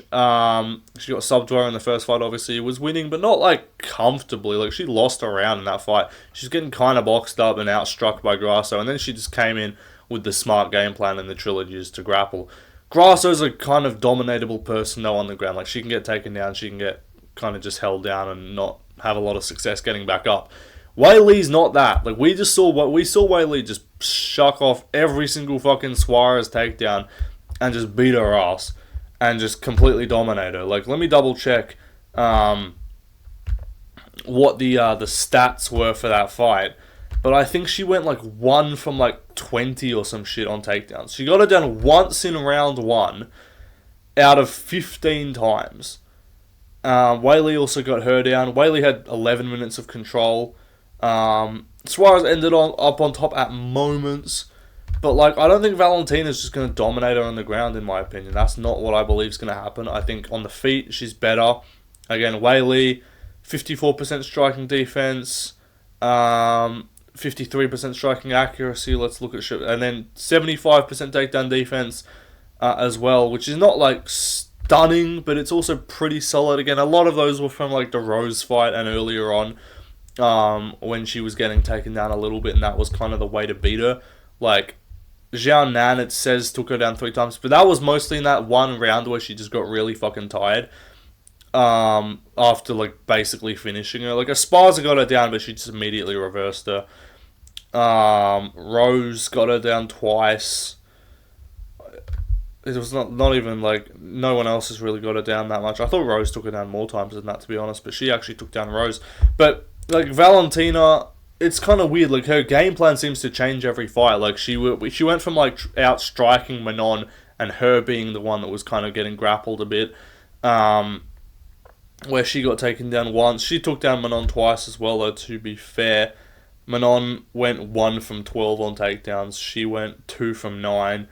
She got subbed to her in the first fight, obviously. Was winning, but not like comfortably. Like, she lost a round in that fight. She's getting kind of boxed up and outstruck by Grasso, and then she just came in with the smart game plan in the trilogies to grapple. Grasso's a kind of dominatable person though on the ground. Like, she can get taken down, she can get kind of just held down and not have a lot of success getting back up. Weili's not that. Like, we saw Weili just shuck off every single fucking Suarez takedown and just beat her ass and just completely dominate her. Like, let me double check what the stats were for that fight. But I think she went like 1 from like 20 or some shit on takedowns. She got her down once in round 1 out of 15 times. Weili also got her down. Weili had 11 minutes of control. Suarez ended up on top at moments. But like, I don't think Valentina's just going to dominate her on the ground, in my opinion. That's not what I believe is going to happen. I think on the feet, she's better. Again, Weili, 54% striking defense, 53% striking accuracy. Let's look at and then 75% takedown defense as well, which is not like stunning, but it's also pretty solid. Again, a lot of those were from like the Rose fight and earlier on. when she was getting taken down a little bit, and that was kind of the way to beat her. Like, Zhao Nan, it says, took her down 3 times, but that was mostly in that one round where she just got really fucking tired. After, like, basically finishing her. Like, Esparza got her down, but she just immediately reversed her. Rose got her down twice. It was not even, like, no one else has really got her down that much. I thought Rose took her down more times than that, to be honest, but she actually took down Rose. But, like, Valentina, it's kind of weird. Like, her game plan seems to change every fight. Like, she went from, like, out-striking Manon and her being the one that was kind of getting grappled a bit, where she got taken down once. She took down Manon twice as well, though, to be fair. Manon went 1 from 12 on takedowns. She went 2 from 9.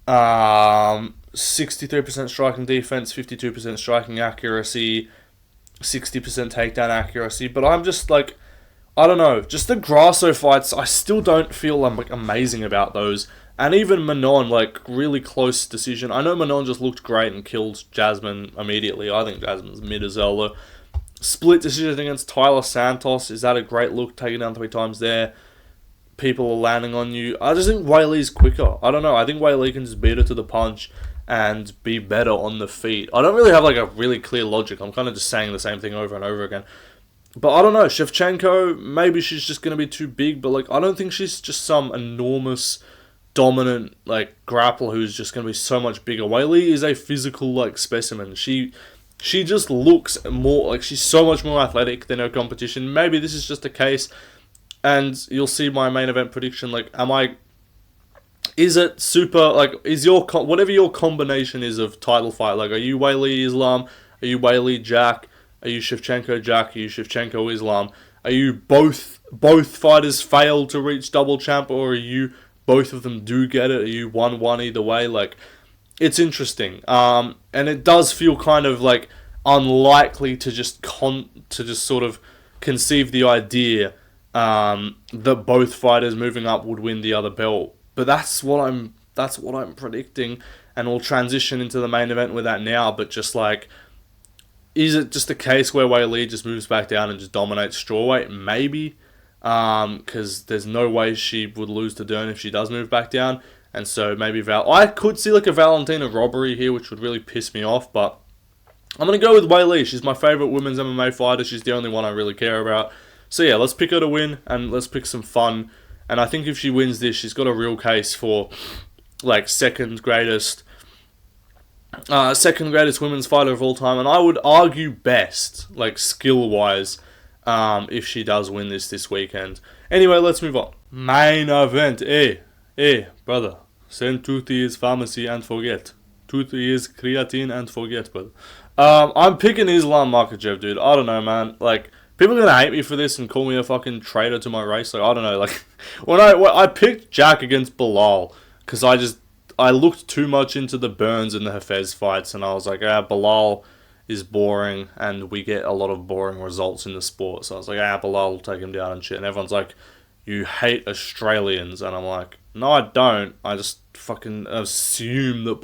63% striking defense, 52% striking accuracy, 60% takedown accuracy. But I'm just like, I don't know, just the Grasso fights, I still don't feel like amazing about those. And even Manon, like, really close decision. I know Manon just looked great and killed Jasmine immediately. I think Jasmine's mid as well, though. Split decision against Tyler Santos. Is that a great look? Taking down 3 times there. People are landing on you. I just think Weili's quicker. I don't know. I think Weili can just beat her to the punch and be better on the feet. I don't really have like a really clear logic. I'm kind of just saying the same thing over and over again. But I don't know. Shevchenko, maybe she's just going to be too big. But like, I don't think she's just some enormous, dominant like grappler who's just going to be so much bigger. Weili is a physical like specimen. She just looks more like she's so much more athletic than her competition. Maybe this is just a case. And you'll see my main event prediction. Like, is it super, like, is your, whatever your combination is of title fight, like, are you Weili Islam? Are you Weili Jack? Are you Shevchenko Jack? Are you Shevchenko Islam? Are you both fighters fail to reach double champ, or are you, both of them do get it? Are you 1-1 either way? Like, it's interesting. And it does feel kind of, like, unlikely to just sort of conceive the idea that both fighters moving up would win the other belt. But that's what I'm predicting, and we'll transition into the main event with that now. But just like, is it just a case where Weili just moves back down and just dominates strawweight? Maybe, because there's no way she would lose to Dern if she does move back down. And so maybe I could see like a Valentina robbery here, which would really piss me off. But I'm gonna go with Weili. She's my favorite women's MMA fighter. She's the only one I really care about. So yeah, let's pick her to win, and let's pick some fun. And I think if she wins this, she's got a real case for, like, second greatest women's fighter of all time. And I would argue best, like, skill-wise, if she does win this weekend. Anyway, let's move on. Main event. Brother. Send 2 years pharmacy and forget. 2 years creatine and forget, brother. I'm picking Islam Makhachev, dude. I don't know, man. Like, people are going to hate me for this and call me a fucking traitor to my race. Like, I don't know. Like, when I picked Jack against Belal, because I looked too much into the Burns and the Hafez fights, and I was like, Belal is boring, and we get a lot of boring results in the sport. So I was like, Belal will take him down and shit. And everyone's like, you hate Australians. And I'm like, no, I don't. I just fucking assume that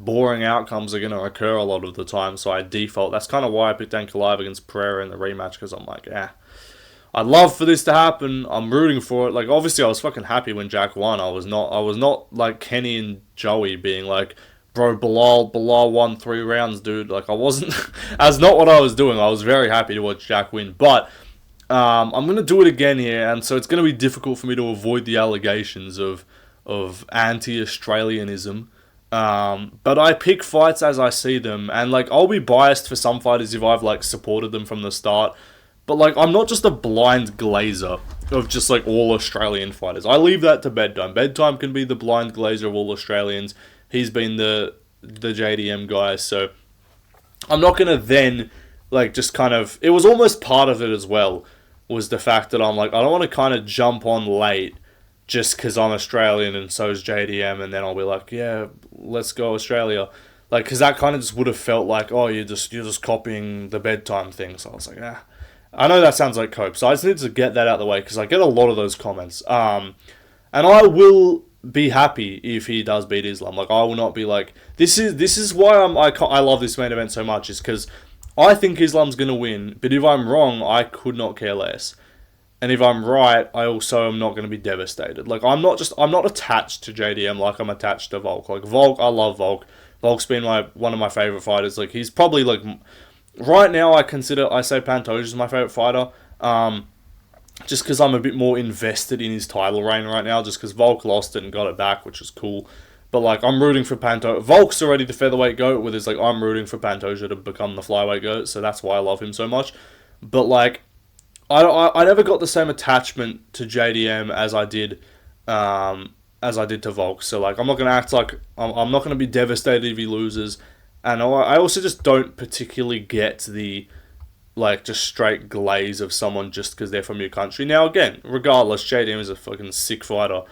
boring outcomes are going to occur a lot of the time, so I default. That's kind of why I picked Ankalaev against Pereira in the rematch, because I'm like, I'd love for this to happen. I'm rooting for it. Like, obviously, I was fucking happy when Jack won. I was not like Kenny and Joey being like, bro, Belal won 3 rounds, dude. Like, I wasn't. That's not what I was doing. I was very happy to watch Jack win, but I'm going to do it again here, and so it's going to be difficult for me to avoid the allegations of anti-Australianism, but I pick fights as I see them, and like, I'll be biased for some fighters if I've like supported them from the start, but like, I'm not just a blind glazer of just like all Australian fighters. I leave that to Bedtime. Bedtime can be the blind glazer of all Australians. He's been the JDM guy, so I'm not gonna then like just kind of, it was almost part of it as well, was the fact that I'm like, I don't want to kind of jump on late just because I'm Australian and so is JDM, and then I'll be like, yeah, let's go Australia. Like, because that kind of just would have felt like, oh, you're just copying the Bedtime thing. So I was like, I know that sounds like cope. So I just need to get that out of the way, because I get a lot of those comments. And I will be happy if he does beat Islam. Like, I will not be like, this is why I love this main event so much, is because I think Islam's going to win, but if I'm wrong, I could not care less. And if I'm right, I also am not going to be devastated. Like, I'm not attached to JDM like I'm attached to Volk. Like, Volk, I love Volk. Volk's been one of my favourite fighters. Like, he's probably, like, right now I say Pantoja's my favourite fighter. Just because I'm a bit more invested in his title reign right now, just because Volk lost it and got it back, which is cool. But, like, I'm rooting for Pantoja. Volk's already the featherweight GOAT, with his, like, I'm rooting for Pantoja to become the flyweight GOAT, so that's why I love him so much. But, like, I never got the same attachment to JDM as I did to Volk. So, like, I'm not going to act like... I'm not going to be devastated if he loses. And I also just don't particularly get the, like, just straight glaze of someone just because they're from your country. Now, again, regardless, JDM is a fucking sick fighter.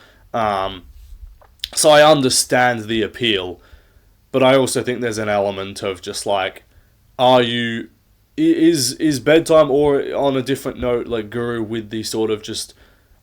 So I understand the appeal. But I also think there's an element of just, like, Is bedtime, or on a different note, like Guru, with the sort of just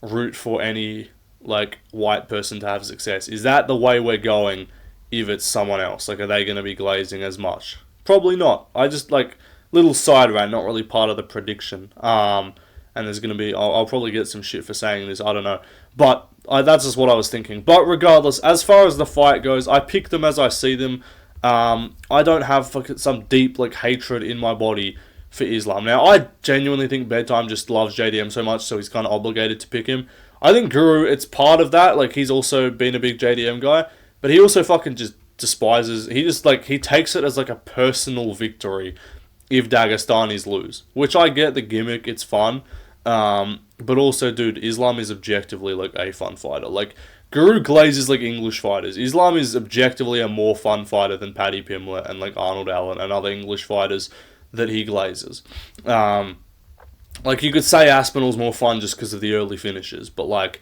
root for any, like, white person to have success? Is that the way we're going if it's someone else? Like, are they going to be glazing as much? Probably not. I just, like, little side rant, not really part of the prediction. And there's going to be, I'll probably get some shit for saying this, I don't know. But that's just what I was thinking. But regardless, as far as the fight goes, I pick them as I see them. I don't have some deep, like, hatred in my body for Islam. Now, I genuinely think Bedtime just loves JDM so much, so he's kind of obligated to pick him. I think Guru, it's part of that. Like, he's also been a big JDM guy, but he also fucking just despises... He just, like, he takes it as, like, a personal victory if Dagestanis lose. Which I get the gimmick, it's fun. But also, dude, Islam is objectively, like, a fun fighter. Like, Guru glazes like English fighters. Islam is objectively a more fun fighter than Paddy Pimblett and, like, Arnold Allen and other English fighters that he glazes. Like, you could say Aspinall's more fun just because of the early finishes, but, like,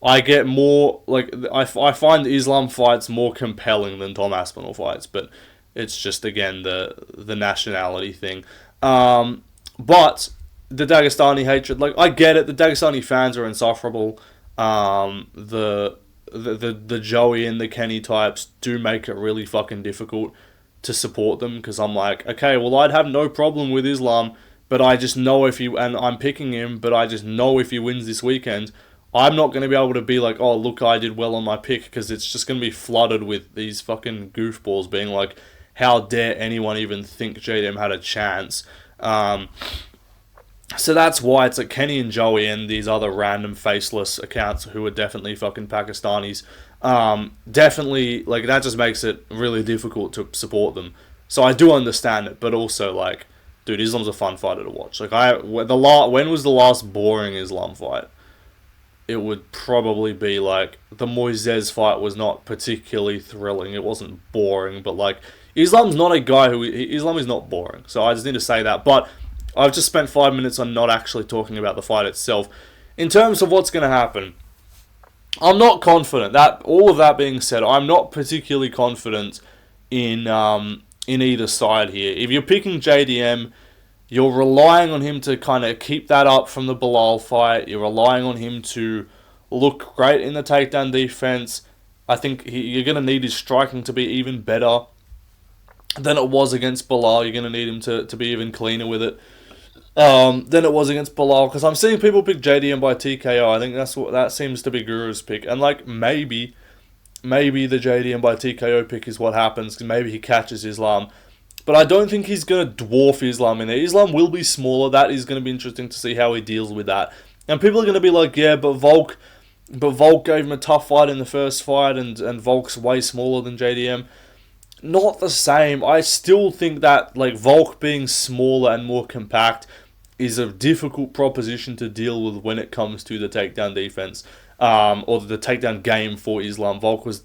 I get more, like, I find Islam fights more compelling than Tom Aspinall fights, but it's just, again, the nationality thing. But the Dagestani hatred, like, I get it. The Dagestani fans are insufferable. The Joey and the Kenny types do make it really fucking difficult to support them, because I'm like, okay, well, I'd have no problem with Islam, but I just know and I'm picking him, but I just know if he wins this weekend, I'm not going to be able to be like, oh, look, I did well on my pick, because it's just going to be flooded with these fucking goofballs being like, how dare anyone even think JDM had a chance? So that's why it's like Kenny and Joey and these other random faceless accounts who are definitely fucking Pakistanis. Definitely, like, that just makes it really difficult to support them. So I do understand it, but also, like, dude, Islam's a fun fighter to watch. Like, when was the last boring Islam fight? It would probably be, like, the Moises fight was not particularly thrilling. It wasn't boring, but, like, Islam's not a guy Islam is not boring. So I just need to say that. But I've just spent 5 minutes on not actually talking about the fight itself. In terms of what's going to happen, I'm not confident. That, all of that being said, I'm not particularly confident in either side here. If you're picking JDM, you're relying on him to kind of keep that up from the Belal fight. You're relying on him to look great in the takedown defense. I think you're going to need his striking to be even better than it was against Belal. You're going to need him to be even cleaner with it than it was against Belal, because I'm seeing people pick JDM by TKO. I think that seems to be Guru's pick, and, like, maybe the JDM by TKO pick is what happens, because maybe he catches Islam, but I don't think he's going to dwarf Islam in there. Islam will be smaller. That is going to be interesting to see how he deals with that, and people are going to be like, yeah, but Volk gave him a tough fight in the first fight, and Volk's way smaller than JDM. Not the same. I still think that, like, Volk being smaller and more compact is a difficult proposition to deal with when it comes to the takedown defense, or the takedown game for Islam. Volk's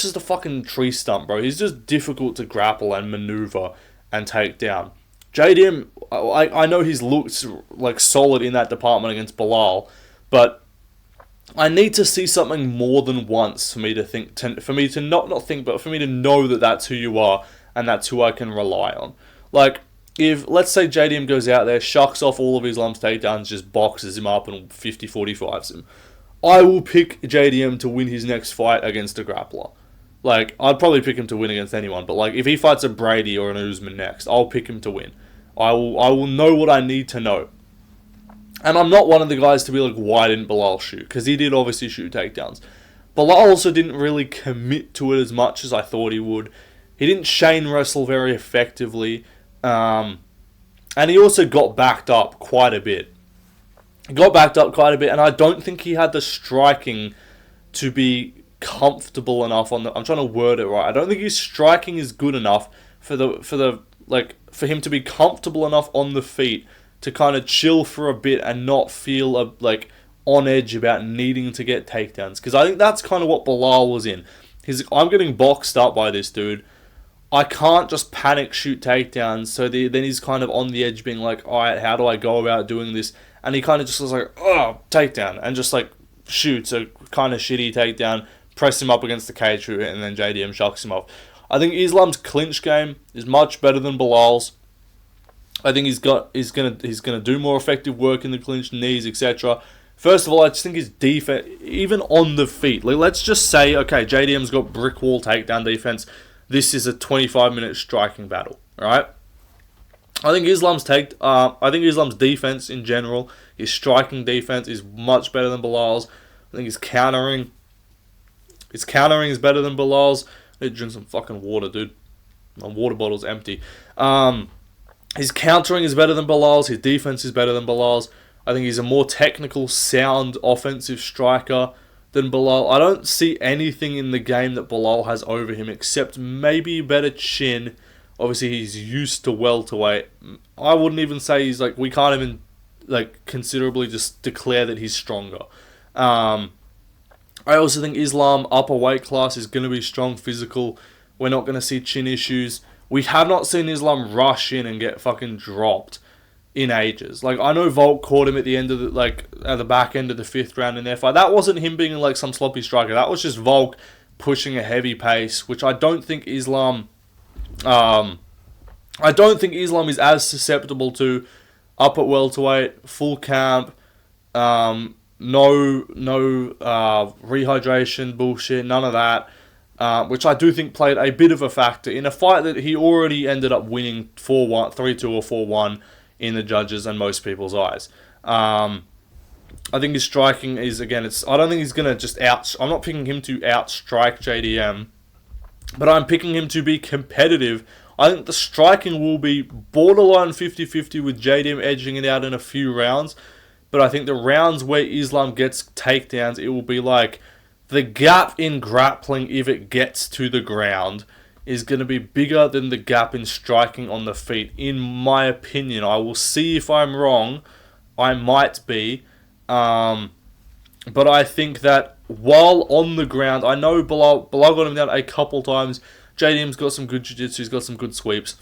just a fucking tree stump, bro. He's just difficult to grapple and maneuver and take down. JDM, I know he's looked, like, solid in that department against Belal, but I need to see something more than once for me to know that that's who you are and that's who I can rely on. Like, if, let's say JDM goes out there, shucks off all of Islam's takedowns, just boxes him up and 50-45s him, I will pick JDM to win his next fight against a grappler. Like, I'd probably pick him to win against anyone, but like if he fights a Brady or an Usman next, I'll pick him to win. I will know what I need to know. And I'm not one of the guys to be like, why didn't Belal shoot? Because he did obviously shoot takedowns. Belal also didn't really commit to it as much as I thought he would. He didn't chain wrestle very effectively. And he also got backed up quite a bit. And I don't think he had the striking to be comfortable enough on the... I'm trying to word it right. I don't think his striking is good enough for him to be comfortable enough on the feet to kind of chill for a bit and not feel on edge about needing to get takedowns. Because I think that's kind of what Belal was in. I'm getting boxed up by this dude. I can't just panic shoot takedowns. So then he's kind of on the edge being like, alright, how do I go about doing this? And he kind of just was like, oh, takedown. And just like shoots a kind of shitty takedown, press him up against the cage, and then JDM shucks him off. I think Islam's clinch game is much better than Belal's. I think he's gonna do more effective work in the clinch, knees, etc. First of all, I just think his defense, even on the feet, like let's just say, okay, JDM's got brick wall takedown defense. This is a 25-minute striking battle, right? I think Islam's defense in general, his striking defense is much better than Belal's. I think his countering is better than Belal's. I need to drink some fucking water, dude. My water bottle's empty. His countering is better than Belal's. His defense is better than Belal's. I think he's a more technical, sound, offensive striker than Belal. I don't see anything in the game that Belal has over him except maybe a better chin. Obviously, he's used to welterweight. I wouldn't even say he's like... We can't even considerably just declare that he's stronger. I also think Islam, upper weight class, is going to be strong, physical. We're not going to see chin issues. We have not seen Islam rush in and get fucking dropped in ages. Like, I know Volk caught him at the end of at the back end of the 5th round in their fight. That wasn't him being like some sloppy striker. That was just Volk pushing a heavy pace, which I don't think Islam is as susceptible to up at welterweight, full camp, no rehydration bullshit, none of that. Which I do think played a bit of a factor in a fight that he already ended up winning 4-1, 3-2 or 4-1 in the judges and most people's eyes. I think his striking is, again, I don't think he's going to just I'm not picking him to outstrike JDM, but I'm picking him to be competitive. I think the striking will be borderline 50-50 with JDM edging it out in a few rounds, but I think the rounds where Islam gets takedowns, it will be like... The gap in grappling, if it gets to the ground, is going to be bigger than the gap in striking on the feet, in my opinion. I will see if I'm wrong. I might be. But I think that while on the ground, I know Belal got him down a couple times. JDM's got some good jiu-jitsu. He's got some good sweeps.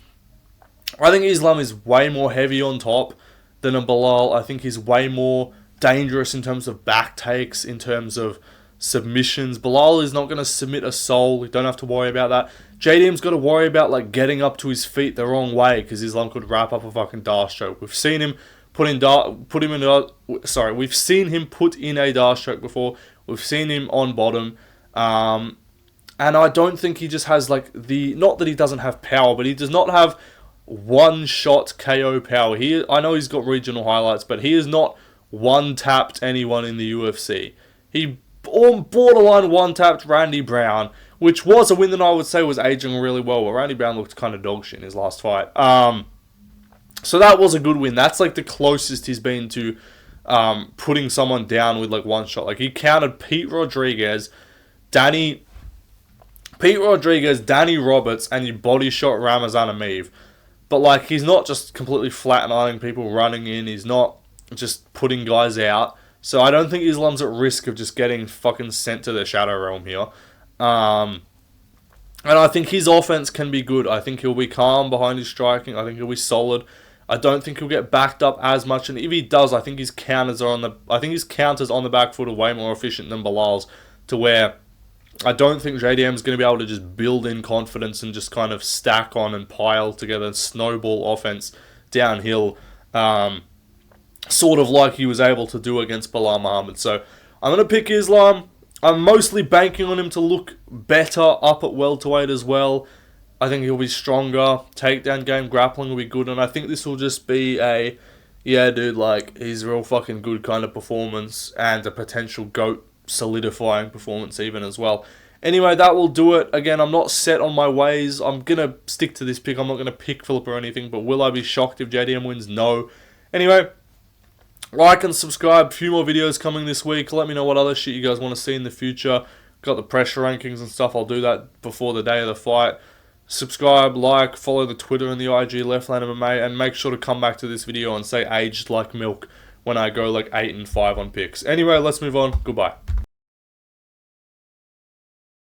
I think Islam is way more heavy on top than a Belal. I think he's way more dangerous in terms of back takes, in terms of submissions. Belal is not going to submit a soul. You don't have to worry about that. JDM's got to worry about getting up to his feet the wrong way, because Islam could wrap up a fucking Darce choke. We've seen him put in we've seen him put in a Darce choke before. We've seen him on bottom. And I don't think he just has not that he doesn't have power, but he does not have one-shot KO power. I know he's got regional highlights, but he has not one-tapped anyone in the UFC. He borderline one-tapped Randy Brown, which was a win that I would say was aging really well, but Randy Brown looked kind of dog shit in his last fight. So that was a good win. That's the closest he's been to putting someone down with one shot. He countered Pete Rodriguez, Danny Roberts, and he body shot Ramazan Ameev. But he's not just completely flatlining people running in. He's not just putting guys out. So I don't think Islam's at risk of just getting fucking sent to the Shadow Realm here. And I think his offense can be good. I think he'll be calm behind his striking. I think he'll be solid. I don't think he'll get backed up as much. And if he does, I think his counters on the back foot are way more efficient than Belal's, to where I don't think JDM's going to be able to just build in confidence and just kind of stack on and pile together snowball offense downhill. Sort of like he was able to do against Belal Muhammad. So I'm going to pick Islam. I'm mostly banking on him to look better up at welterweight as well. I think he'll be stronger. Takedown game, grappling will be good, and I think this will just be a, yeah, dude, like, he's real fucking good kind of performance, and a potential GOAT solidifying performance even as well. Anyway, that will do it. Again, I'm not set on my ways. I'm going to stick to this pick. I'm not going to pick Philip or anything, but will I be shocked if JDM wins? No. Anyway, like and subscribe. A few more videos coming this week. Let me know what other shit you guys want to see in the future. Got the pressure rankings and stuff. I'll do that before the day of the fight. Subscribe, like, follow the Twitter and the IG Left Lane MMA, and make sure to come back to this video and say aged like milk when I go like 8 and 5 on picks. Anyway, let's move on. Goodbye.